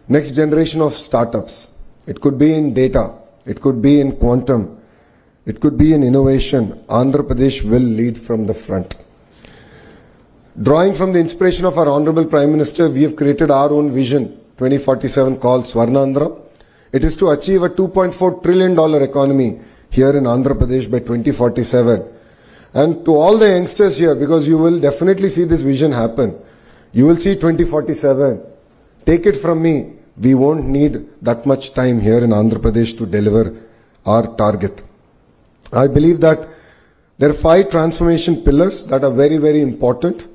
next generation of startups. It could be in data, it could be in quantum, it could be in innovation. Andhra Pradesh will lead from the front. Drawing from the inspiration of our Honorable Prime Minister, we have created our own vision, 2047, called Swarnandhra. It is to achieve a $2.4 trillion economy here in Andhra Pradesh by 2047. And to all the youngsters here, because you will definitely see this vision happen, you will see 2047. Take it from me, we won't need that much time here in Andhra Pradesh to deliver our target. I believe that there are 5 transformation pillars that are very, very important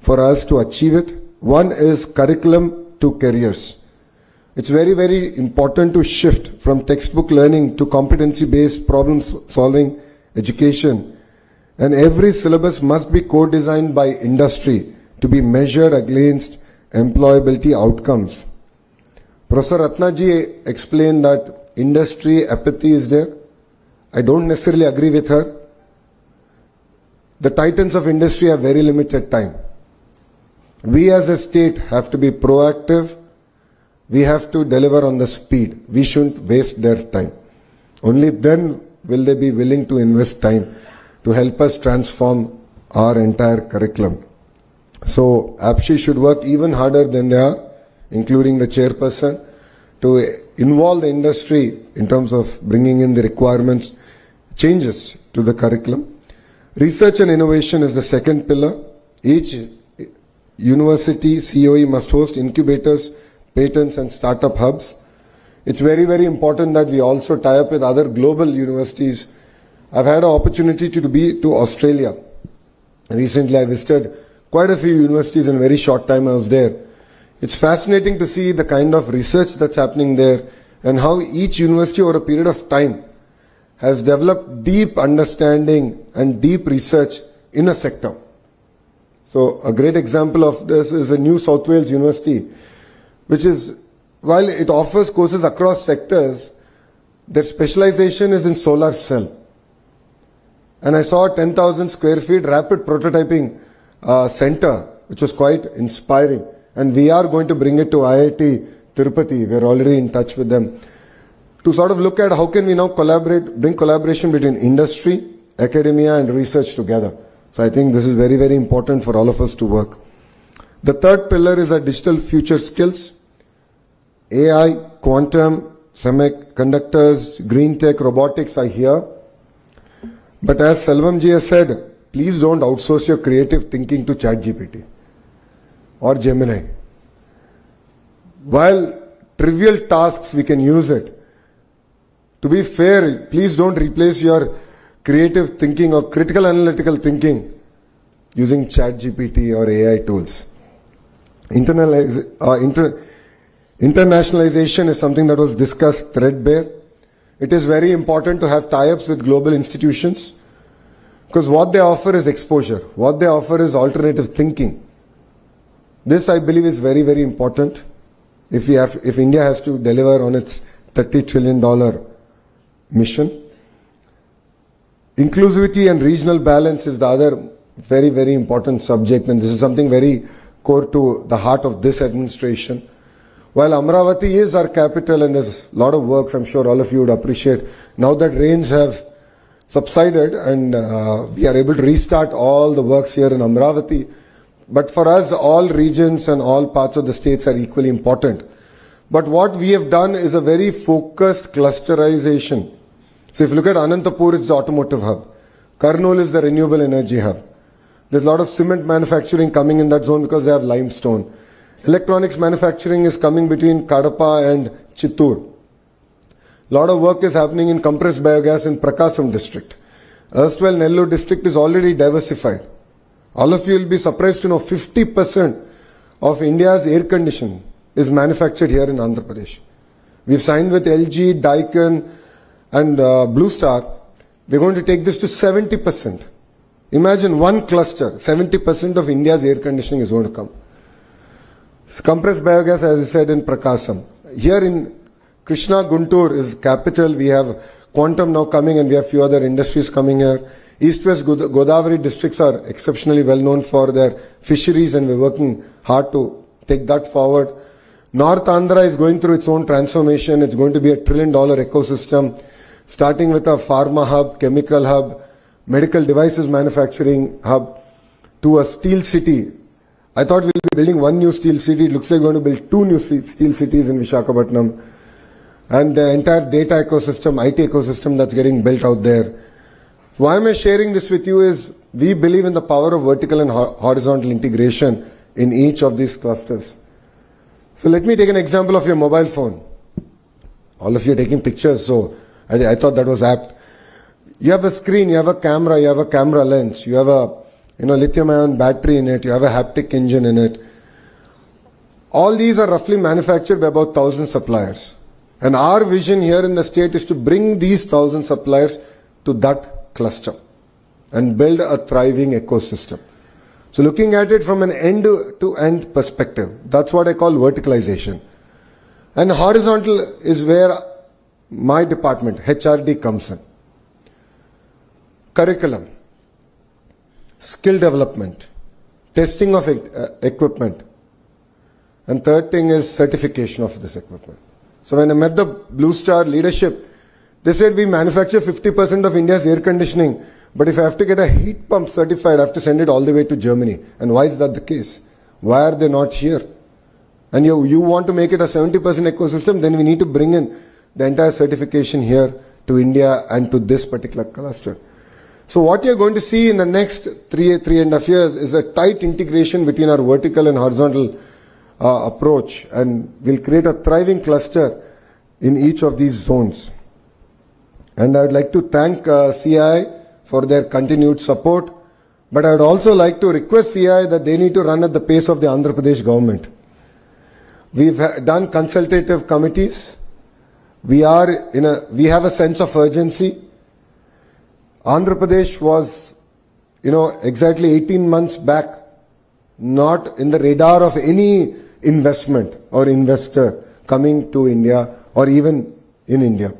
for us to achieve it. One is curriculum to careers. It's very, very important to shift from textbook learning to competency-based problem-solving education. And every syllabus must be co-designed by industry to be measured against employability outcomes. Professor Ratnaji explained that industry apathy is there. I don't necessarily agree with her. The titans of industry have very limited time. We as a state have to be proactive we have to deliver on the speed. We shouldn't waste their time. Only then will they be willing to invest time to help us transform our entire curriculum. So APSHI should work even harder than they are, including the chairperson, to involve the industry in terms of bringing in the requirements, changes to the curriculum. Research and innovation is the second pillar. Each university COE must host incubators, patents and startup hubs. It's very, very important that we also tie up with other global universities. I've had an opportunity to be to Australia. Recently I visited quite a few universities in a very short time I was there. It's fascinating to see the kind of research that's happening there and how each university over a period of time has developed deep understanding and deep research in a sector. So a great example of this is a New South Wales University, which is, while it offers courses across sectors, their specialization is in solar cell. And I saw a 10,000 square feet rapid prototyping center, which was quite inspiring. And we are going to bring it to IIT Tirupati. We're already in touch with them to sort of look at how can we now bring collaboration between industry, academia and research together. So I think this is very, very important for all of us to work. The third pillar is our digital future skills. AI, quantum, semiconductors, green tech, robotics are here. But as Selvam has said, please don't outsource your creative thinking to ChatGPT or Gemini. While trivial tasks we can use it, to be fair, please don't replace your creative thinking or critical analytical thinking using ChatGPT or AI tools. Internationalization is something that was discussed threadbare. It is very important to have tie-ups with global institutions because what they offer is exposure. What they offer is alternative thinking. This, I believe, is very, very important if India has to deliver on its $30 trillion mission. Inclusivity and regional balance is the other very, very important subject, and this is something very core to the heart of this administration. While Amravati is our capital and there's a lot of work, I'm sure all of you would appreciate, now that rains have subsided and we are able to restart all the works here in Amravati. But for us, all regions and all parts of the states are equally important. But what we have done is a very focused clusterization. So if you look at Anantapur, it's the automotive hub. Kurnool is the renewable energy hub. There's a lot of cement manufacturing coming in that zone because they have limestone. Electronics manufacturing is coming between Kadapa and Chittoor. A lot of work is happening in compressed biogas in Prakasam district. Erstwhile Nellore district is already diversified. All of you will be surprised to know 50% of India's air conditioning is manufactured here in Andhra Pradesh. We've signed with LG, Daikin and Blue Star. We're going to take this to 70%. Imagine one cluster, 70% of India's air conditioning is going to come. Compressed biogas, as I said, in Prakasam. Here in Krishna Guntur is capital. We have quantum now coming and we have few other industries coming here. East-West Godavari districts are exceptionally well known for their fisheries and we're working hard to take that forward. North Andhra is going through its own transformation. It's going to be a $1 trillion ecosystem, starting with a pharma hub, chemical hub, medical devices manufacturing hub, to a steel city. I thought we'll be building one new steel city. It looks like we're going to build 2 new steel cities in Visakhapatnam. And the entire data ecosystem, IT ecosystem that's getting built out there. Why am I sharing this with you is we believe in the power of vertical and horizontal integration in each of these clusters. So let me take an example of your mobile phone. All of you are taking pictures, so I thought that was apt. You have a screen, you have a camera lens, you have a lithium-ion battery in it, you have a haptic engine in it. All these are roughly manufactured by about 1,000 suppliers. And our vision here in the state is to bring these 1,000 suppliers to that cluster and build a thriving ecosystem. So looking at it from an end-to-end perspective, that's what I call verticalization. And horizontal is where my department, HRD, comes in. Curriculum, skill development, testing of equipment, And third thing is certification of this equipment. So when I met the Blue Star leadership, they said we manufacture 50% of India's air conditioning, but if I have to get a heat pump certified, I have to send it all the way to Germany. And why is that the case? Why are they not here? And you want to make it a 70% ecosystem, then we need to bring in the entire certification here to India and to this particular cluster. So what you're going to see in the next 3.5 years is a tight integration between our vertical and horizontal approach, and we'll create a thriving cluster in each of these zones. And I would like to thank CI for their continued support, but I would also like to request CI that they need to run at the pace of the Andhra Pradesh government. We've done consultative committees. We have a sense of urgency. Andhra Pradesh was, exactly 18 months back, not in the radar of any investment or investor coming to India or even in India.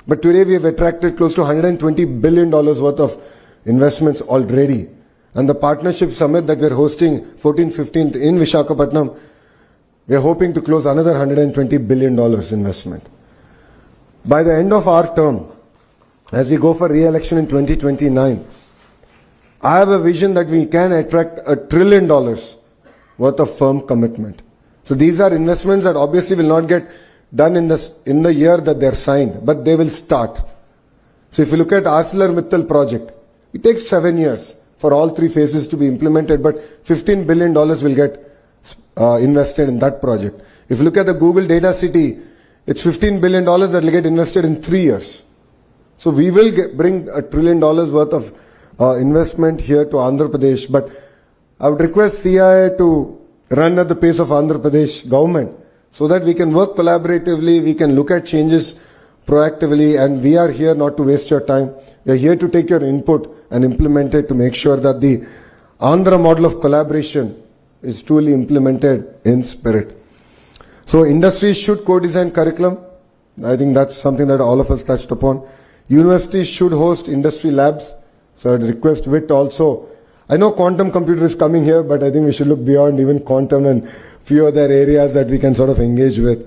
But today we have attracted close to $120 billion worth of investments already. And the partnership summit that we're hosting 14th, 15th in Visakhapatnam, we're hoping to close another $120 billion investment. By the end of our term, as we go for re-election in 2029, I have a vision that we can attract $1 trillion worth of firm commitment. So these are investments that obviously will not get done in the year that they're signed, but they will start. So if you look at ArcelorMittal project, it takes 7 years for all 3 phases to be implemented, but $15 billion will get invested in that project. If you look at the Google Data City, it's $15 billion that will get invested in 3 years. So we will bring $1 trillion worth of investment here to Andhra Pradesh, but I would request CI to run at the pace of Andhra Pradesh government so that we can work collaboratively, we can look at changes proactively, and we are here not to waste your time. We are here to take your input and implement it to make sure that the Andhra model of collaboration is truly implemented in spirit. So industries should co-design curriculum. I think that's something that all of us touched upon. Universities should host industry labs. So I'd request WIT also. I know quantum computer is coming here, but I think we should look beyond even quantum and few other areas that we can sort of engage with.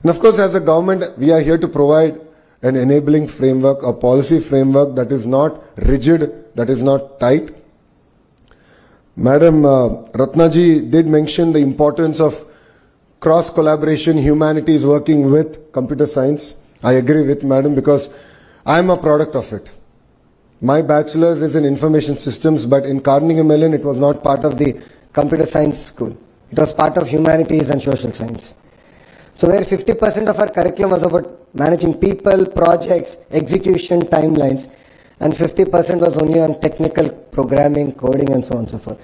And of course, as a government, we are here to provide an enabling framework, a policy framework that is not rigid, that is not tight. Madam Ratnaji did mention the importance of cross collaboration, humanities working with computer science. I agree with Madam because I am a product of it. My bachelor's is in information systems, but in Carnegie Mellon it was not part of the computer science school. It was part of humanities and social science. So where 50% of our curriculum was about managing people, projects, execution, timelines, and 50% was only on technical programming, coding, and so on and so forth.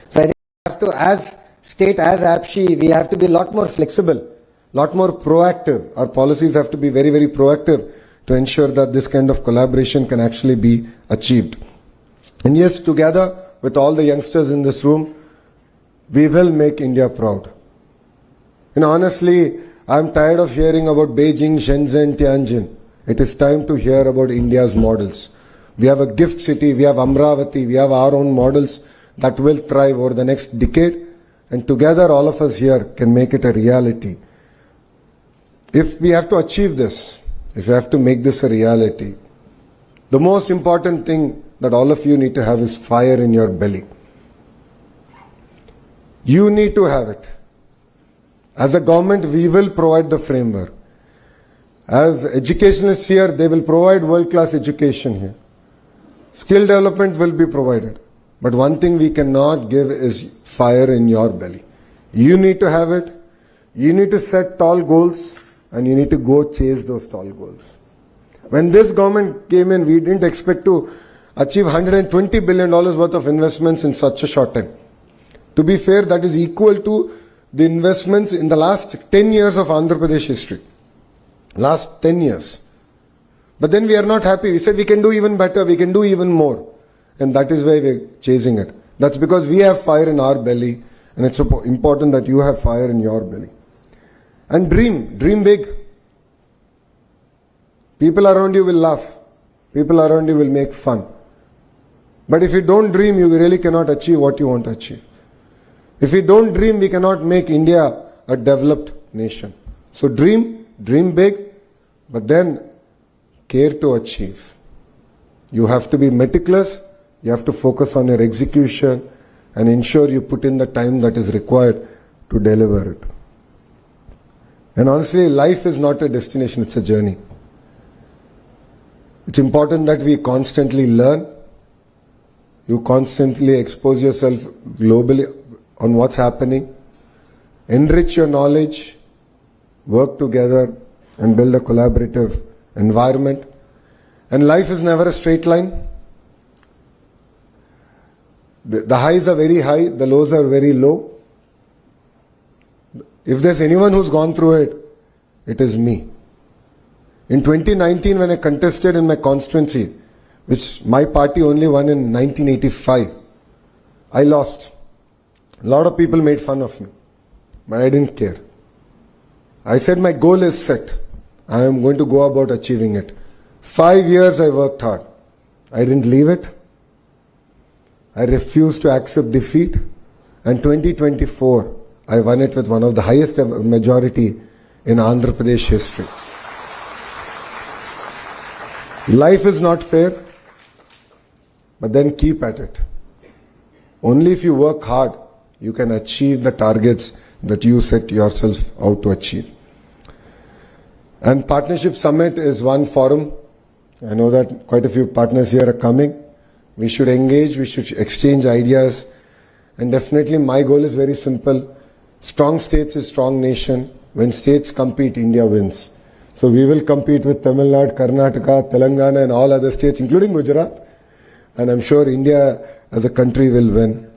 So I think we have to, as state, as APSHI, we have to be a lot more flexible, lot more proactive. Our policies have to be very, very proactive to ensure that this kind of collaboration can actually be achieved. And yes, together with all the youngsters in this room, we will make India proud. And honestly, I'm tired of hearing about Beijing, Shenzhen, Tianjin. It is time to hear about India's models. We have a gift city, we have Amravati, we have our own models that will thrive over the next decade. And together, all of us here can make it a reality. If we have to achieve this, if we have to make this a reality, the most important thing that all of you need to have is fire in your belly. You need to have it. As a government, we will provide the framework. As educationalists here, they will provide world-class education here. Skill development will be provided. But one thing we cannot give is fire in your belly. You need to have it. You need to set tall goals and you need to go chase those tall goals. When this government came in, we didn't expect to achieve $120 billion worth of investments in such a short time. To be fair, that is equal to the investments in the last 10 years of Andhra Pradesh history. Last 10 years. But then we are not happy. We said we can do even better, we can do even more. And that is why we're chasing it. That's because we have fire in our belly, and it's important that you have fire in your belly. And dream big. People around you will laugh. People around you will make fun. But if you don't dream, you really cannot achieve what you want to achieve. If we don't dream, we cannot make India a developed nation. So dream big, but then care to achieve. You have to be meticulous, you have to focus on your execution and ensure you put in the time that is required to deliver it. And honestly, life is not a destination, it's a journey. It's important that we constantly learn. You constantly expose yourself globally on what's happening. Enrich your knowledge, work together and build a collaborative environment. And life is never a straight line. The highs are very high, the lows are very low. If there's anyone who's gone through it, it is me. In 2019, when I contested in my constituency, which my party only won in 1985, I lost. A lot of people made fun of me, but I didn't care. I said my goal is set. I am going to go about achieving it. 5 years I worked hard. I didn't leave it. I refused to accept defeat. And 2024, I won it with one of the highest majority in Andhra Pradesh history. Life is not fair, but then keep at it. Only if you work hard, you can achieve the targets that you set yourself out to achieve. And Partnership Summit is one forum. I know that quite a few partners here are coming. We should engage, we should exchange ideas. And definitely my goal is very simple. Strong states is strong nation. When states compete, India wins. So we will compete with Tamil Nadu, Karnataka, Telangana and all other states, including Gujarat. And I'm sure India as a country will win.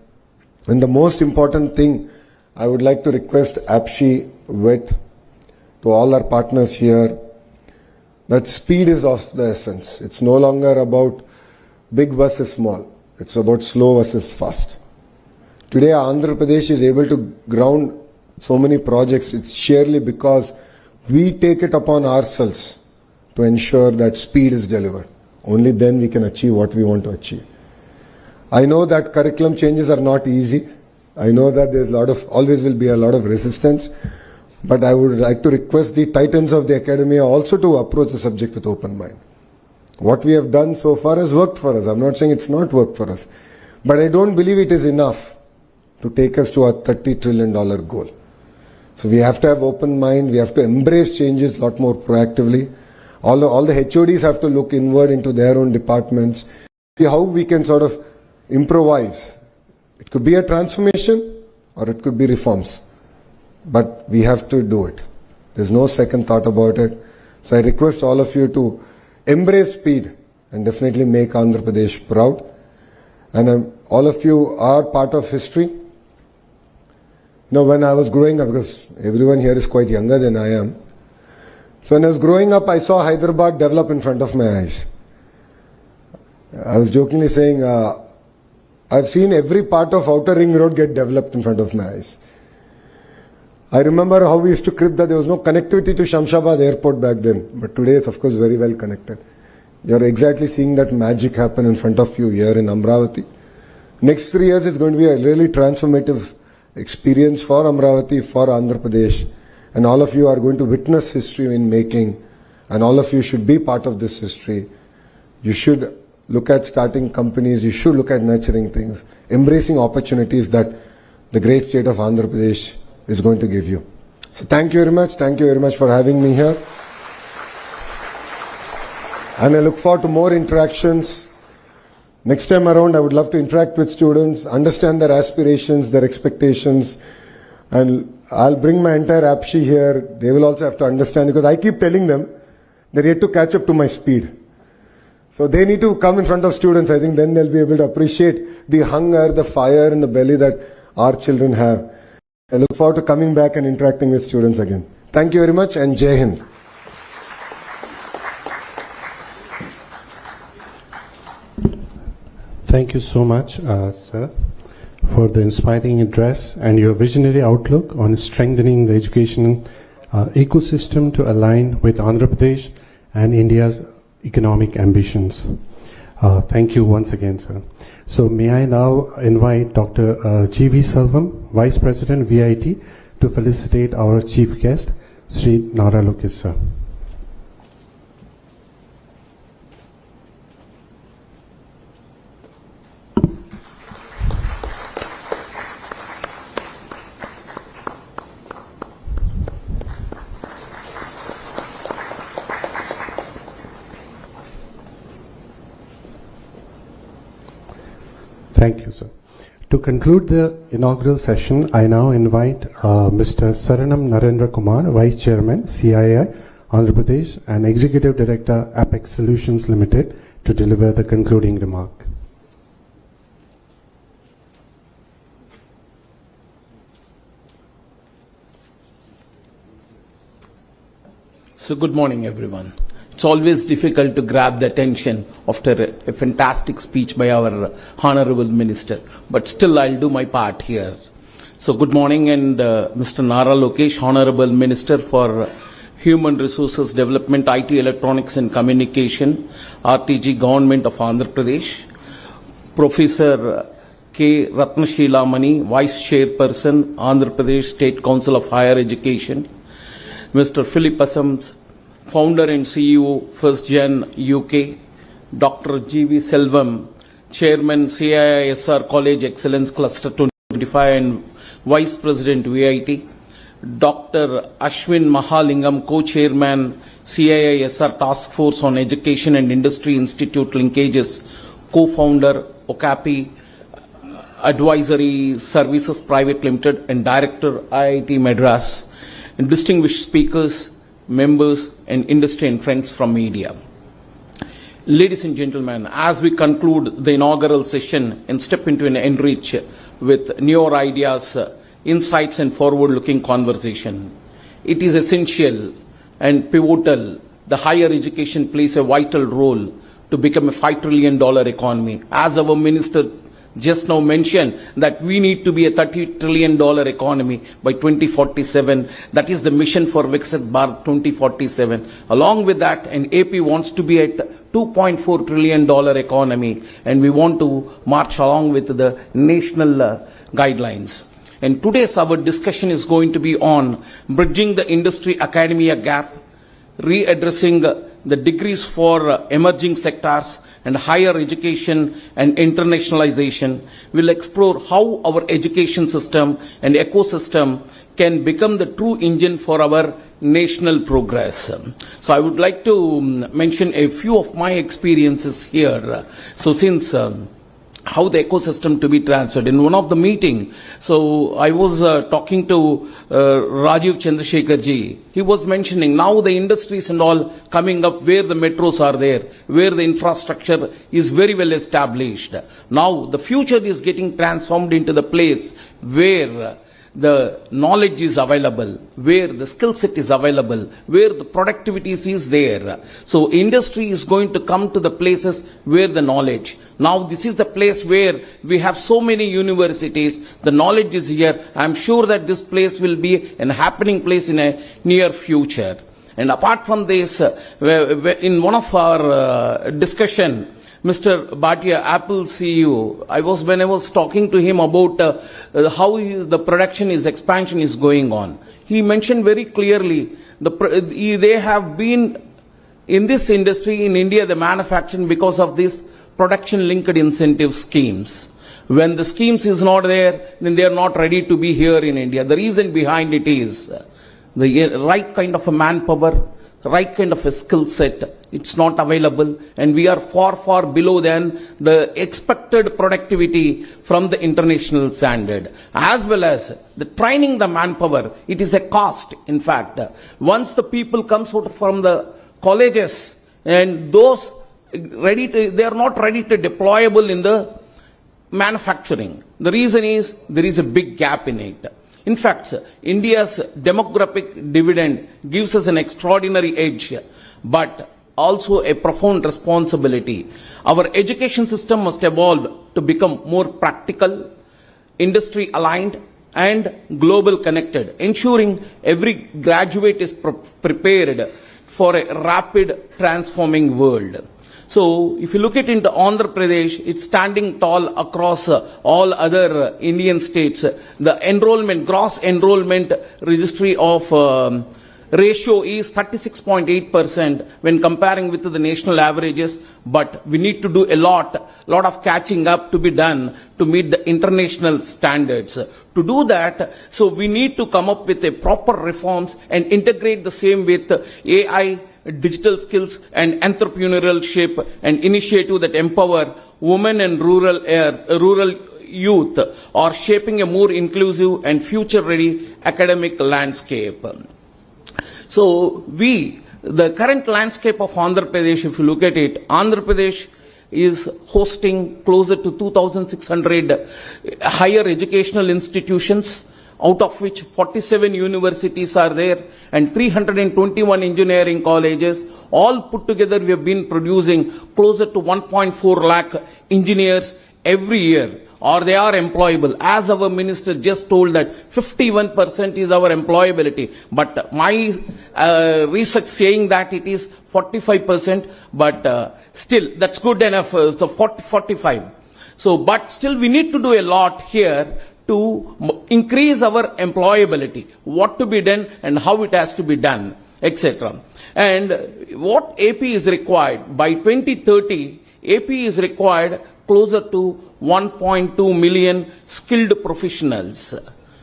And the most important thing, I would like to request APSHI, WIT, to all our partners here, that speed is of the essence. It's no longer about big versus small. It's about slow versus fast. Today, Andhra Pradesh is able to ground so many projects. It's sheerly because we take it upon ourselves to ensure that speed is delivered. Only then we can achieve what we want to achieve. I know that curriculum changes are not easy. I know that there's always will be a lot of resistance. But I would like to request the titans of the academia also to approach the subject with open mind. What we have done so far has worked for us. I'm not saying it's not worked for us. But I don't believe it is enough to take us to our $30 trillion goal. So we have to have open mind. We have to embrace changes a lot more proactively. All the HODs have to look inward into their own departments. See how we can sort of improvise. It could be a transformation or it could be reforms. But we have to do it. There's no second thought about it. So I request all of you to embrace speed and definitely make Andhra Pradesh proud. And all of you are part of history. You know, when I was growing up, because everyone here is quite younger than I am. So when I was growing up, I saw Hyderabad develop in front of my eyes. I was jokingly saying, I've seen every part of Outer Ring Road get developed in front of my eyes. I remember how we used to crib that there was no connectivity to Shamshabad airport back then. But today it's of course very well connected. You're exactly seeing that magic happen in front of you here in Amravati. Next 3 years is going to be a really transformative experience for Amravati, for Andhra Pradesh. And all of you are going to witness history in making. And all of you should be part of this history. You should look at starting companies. You should look at nurturing things. Embracing opportunities that the great state of Andhra Pradesh is going to give you. So thank you very much. Thank you very much for having me here. And I look forward to more interactions. Next time around, I would love to interact with students, understand their aspirations, their expectations. And I'll bring my entire APSHI here. They will also have to understand because I keep telling them they're yet to catch up to my speed. So they need to come in front of students. I think then they'll be able to appreciate the hunger, the fire in the belly that our children have. I look forward to coming back and interacting with students again. Thank you very much and Jai Hind. Thank you so much, sir, for the inspiring address and your visionary outlook on strengthening the education ecosystem to align with Andhra Pradesh and India's economic ambitions. Thank you once again, sir. So may I now invite Dr. G.V. Selvam, Vice President, VIT, to felicitate our chief guest, Sri Nara Lokesh sir. Thank you, sir. To conclude the inaugural session, I now invite Mr. Saranam Narendra Kumar, Vice Chairman, CII, Andhra Pradesh, and Executive Director, Apex Solutions Limited, to deliver the concluding remark. So good morning, everyone. It's always difficult to grab the attention after a fantastic speech by our Honorable Minister, but still I'll do my part here. So good morning, and Mr. Nara Lokesh, Honorable Minister for Human Resources Development, IT, Electronics and Communication, RTG, Government of Andhra Pradesh, Professor K. Ratnashila Mani, Vice Chairperson, Andhra Pradesh State Council of Higher Education, Mr. Philip Assams, Founder and CEO, First Gen UK, Dr. G.V. Selvam, Chairman, CIISR College Excellence Cluster 25 and Vice President, VIT, Dr. Ashwin Mahalingam, Co-Chairman, CIISR Task Force on Education and Industry Institute Linkages, Co-Founder, Okapi Advisory Services Private Limited, and Director, IIT Madras, and distinguished speakers, members and industry and friends from media. Ladies and gentlemen, as we conclude the inaugural session and step into an enrich with newer ideas, insights and forward-looking conversation, it is essential and pivotal. The higher education plays a vital role to become a $5 trillion economy. As our minister just now mentioned, that we need to be a $30 trillion economy by 2047. That is the mission for Viksit Bharat 2047. Along with that, and AP wants to be at $2.4 trillion economy, and we want to march along with the national guidelines. And today's our discussion is going to be on bridging the industry-academia gap, readdressing the degrees for emerging sectors, and higher education and internationalization. Will explore how our education system and ecosystem can become the true engine for our national progress. So I would like to mention a few of my experiences here. So since how the ecosystem to be transferred. In one of the meeting, so I was talking to Rajiv Chandrasekhar ji. He was mentioning now the industries and all coming up where the metros are there, where the infrastructure is very well established. Now the future is getting transformed into the place where the knowledge is available, where the skill set is available, where the productivity is there. So industry is going to come to the places where the knowledge. Now this is the place where we have so many universities, the knowledge is here. I am sure that this place will be a happening place in a near future. And apart from this, in one of our discussion, Mr. Bhatia, Apple CEO, when I was talking to him about how the production expansion is going on, he mentioned very clearly they have been in this industry in India, the manufacturing, because of this production linked incentive schemes. When the schemes is not there, then they are not ready to be here in India. The reason behind it is the right kind of a manpower, right kind of a skill set, it's not available, and we are far, far below than the expected productivity from the international standard. As well as the training the manpower, it is a cost, in fact. Once the people comes out from the colleges, and those they are not ready to deployable in the manufacturing. The reason is there is a big gap in it. In fact, India's demographic dividend gives us an extraordinary edge, but also a profound responsibility. Our education system must evolve to become more practical, industry aligned, and global connected, ensuring every graduate is prepared for a rapid transforming world. So if you look at into Andhra Pradesh, it's standing tall across all other Indian states. The enrollment, gross enrollment registry of ratio is 36.8% when comparing with the national averages, but we need to do a lot of catching up to be done to meet the international standards. To do that, so we need to come up with a proper reforms and integrate the same with AI, digital skills and entrepreneurship and initiative that empower women and rural youth are shaping a more inclusive and future-ready academic landscape. So the current landscape of Andhra Pradesh, if you look at it, Andhra Pradesh is hosting closer to 2,600 higher educational institutions, out of which 47 universities are there and 321 engineering colleges. All put together, we have been producing closer to 1.4 lakh engineers every year, or they are employable. As our minister just told that 51% is our employability. But my research saying that it is 45%, but still that's good enough, so 45. So, but still we need to do a lot here to increase our employability, what to be done and how it has to be done, etc. And what AP is required, by 2030, AP is required closer to 1.2 million skilled professionals.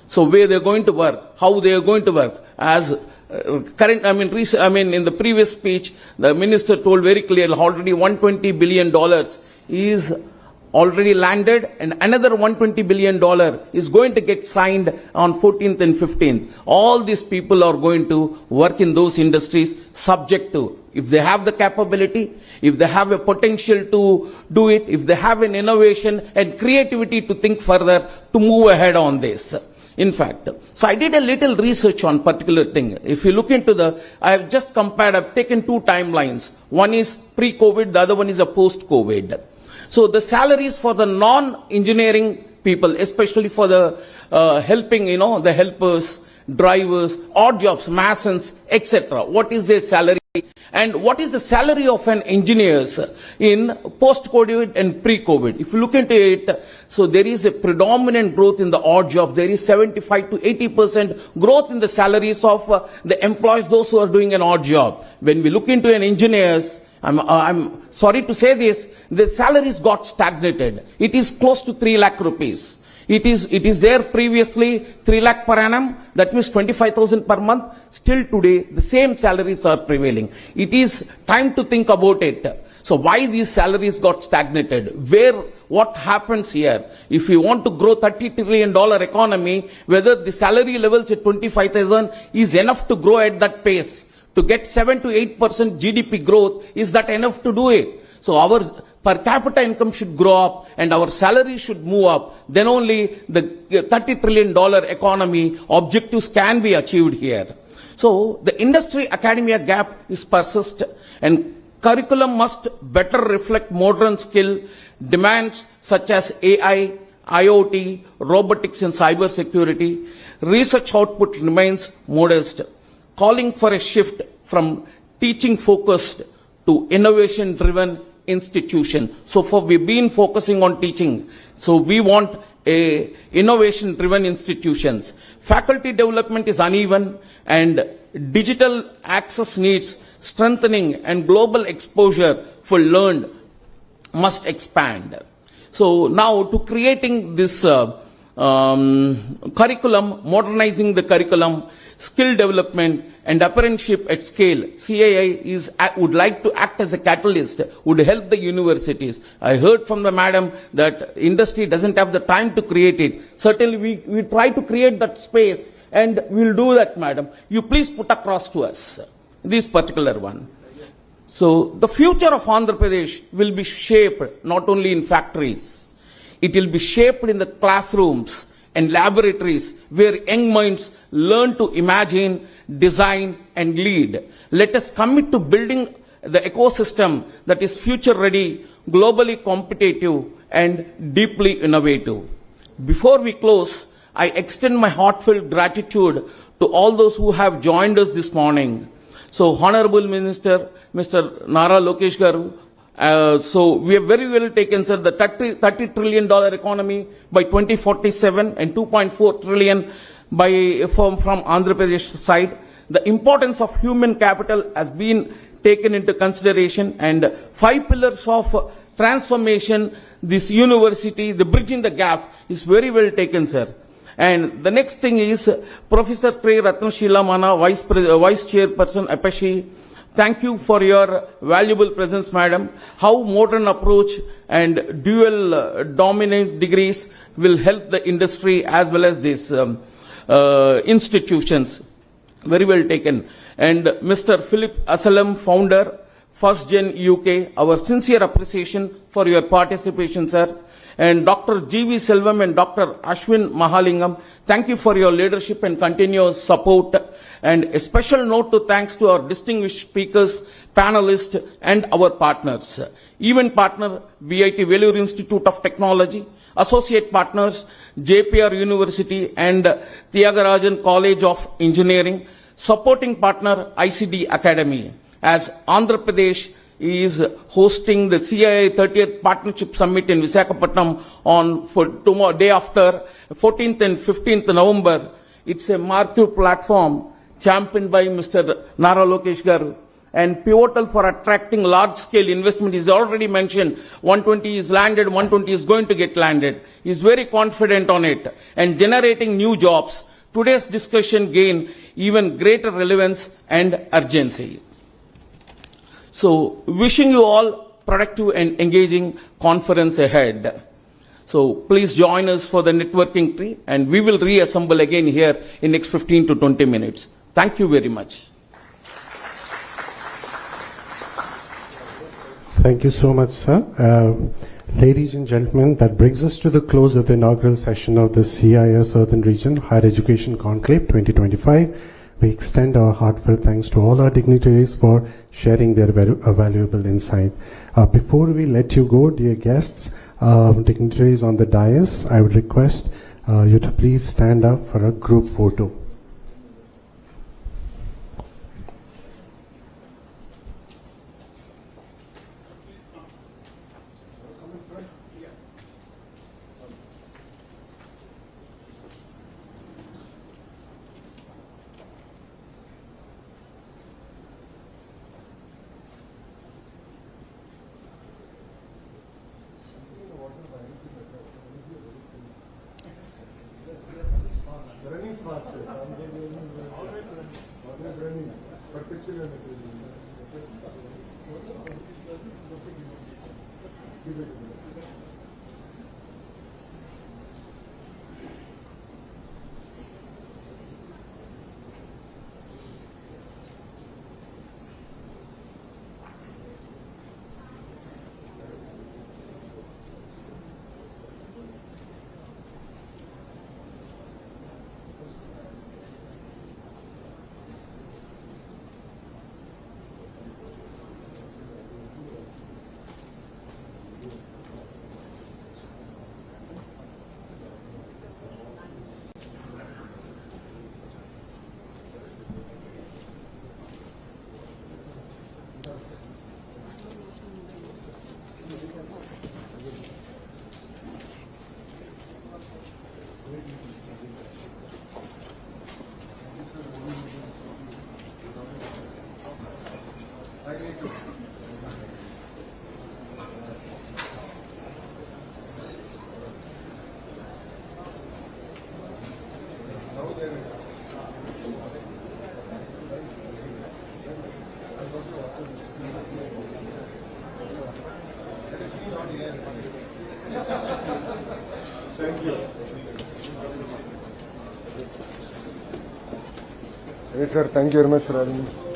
So where they're going to work, how they are going to work. As in the previous speech, the minister told very clearly already $120 billion is already landed and another $120 billion is going to get signed on 14th and 15th. All these people are going to work in those industries subject to, if they have the capability, if they have a potential to do it, if they have an innovation and creativity to think further, to move ahead on this. In fact, so I did a little research on particular thing. If you look into I have just compared, I've taken two timelines. One is pre-COVID, the other one is a post-COVID. So the salaries for the non-engineering people, especially for the helping, the helpers, drivers, odd jobs, masons, etc. What is their salary? And what is the salary of an engineer in post-COVID and pre-COVID? If you look into it, so there is a predominant growth in the odd job. There is 75 to 80% growth in the salaries of the employees, those who are doing an odd job. When we look into an engineer's, I'm sorry to say this, the salaries got stagnated. It is close to 3 lakh rupees. It is there previously 3 lakh per annum, that means 25,000 per month. Still today, the same salaries are prevailing. It is time to think about it. So why these salaries got stagnated? What happens here? If you want to grow $30 trillion economy, whether the salary levels at 25,000 is enough to grow at that pace. To get 7 to 8% GDP growth, is that enough to do it? So our per capita income should grow up and our salary should move up. Then only the $30 trillion economy objectives can be achieved here. So the industry academia gap is persist and curriculum must better reflect modern skill demands such as AI, IoT, robotics and cyber security. Research output remains modest, calling for a shift from teaching focused to innovation driven institution. So we've been focusing on teaching. So we want a innovation driven institutions. Faculty development is uneven and digital access needs strengthening and global exposure for learned must expand. So now to creating this curriculum, modernizing the curriculum, skill development and apprenticeship at scale, CAI would like to act as a catalyst, would help the universities. I heard from the madam that industry doesn't have the time to create it. Certainly we try to create that space and we'll do that, madam. You please put across to us this particular one. So the future of Andhra Pradesh will be shaped not only in factories, it will be shaped in the classrooms and laboratories where young minds learn to imagine, design and lead. Let us commit to building the ecosystem that is future ready, globally competitive and deeply innovative. Before we close, I extend my heartfelt gratitude to all those who have joined us this morning. So Honorable Minister, Mr. Nara Lokesh Garu, So we have very well taken, sir, the $30 trillion economy by 2047 and 2.4 trillion from Andhra Pradesh side. The importance of human capital has been taken into consideration, and 5 pillars of transformation, this university, the bridging the gap is very well taken, sir. And the next thing is Professor Pre Ratnashila Mana, Vice Chairperson, Apache. Thank you for your valuable presence, madam. How modern approach and dual dominant degrees will help the industry as well as these institutions. Very well taken. And Mr. Philip Asalam, founder, First Gen UK, our sincere appreciation for your participation, sir. And Dr. G.V. Selvam and Dr. Ashwin Mahalingam, thank you for your leadership and continuous support. And a special note to thanks to our distinguished speakers, panelists, and our partners. Event partner, VIT Vellore Institute of Technology. Associate partners, JPR University and Tyagarajan College of Engineering. Supporting partner, ICD Academy. As Andhra Pradesh is hosting the CIA 30th Partnership Summit in Visakhapatnam for tomorrow, day after, 14th and 15th November. It's a marquee platform championed by Mr. Nara Lokesh garu, and pivotal for attracting large-scale investment. Is already mentioned, 120 is landed, 120 is going to get landed. He is very confident on it, and generating new jobs. Today's discussion gain even greater relevance and urgency. So, wishing you all productive and engaging conference ahead. So, please join us for the networking tree, and we will reassemble again here in next 15 to 20 minutes. Thank you very much. Thank you so much, sir. Ladies and gentlemen, that brings us to the close of the inaugural session of the CIO Southern Region Higher Education Conclave 2025. We extend our heartfelt thanks to all our dignitaries for sharing their valuable insight. Before we let you go, dear guests, dignitaries on the dais, I would request you to please stand up for a group photo. Great, sir. Thank you very much for having me.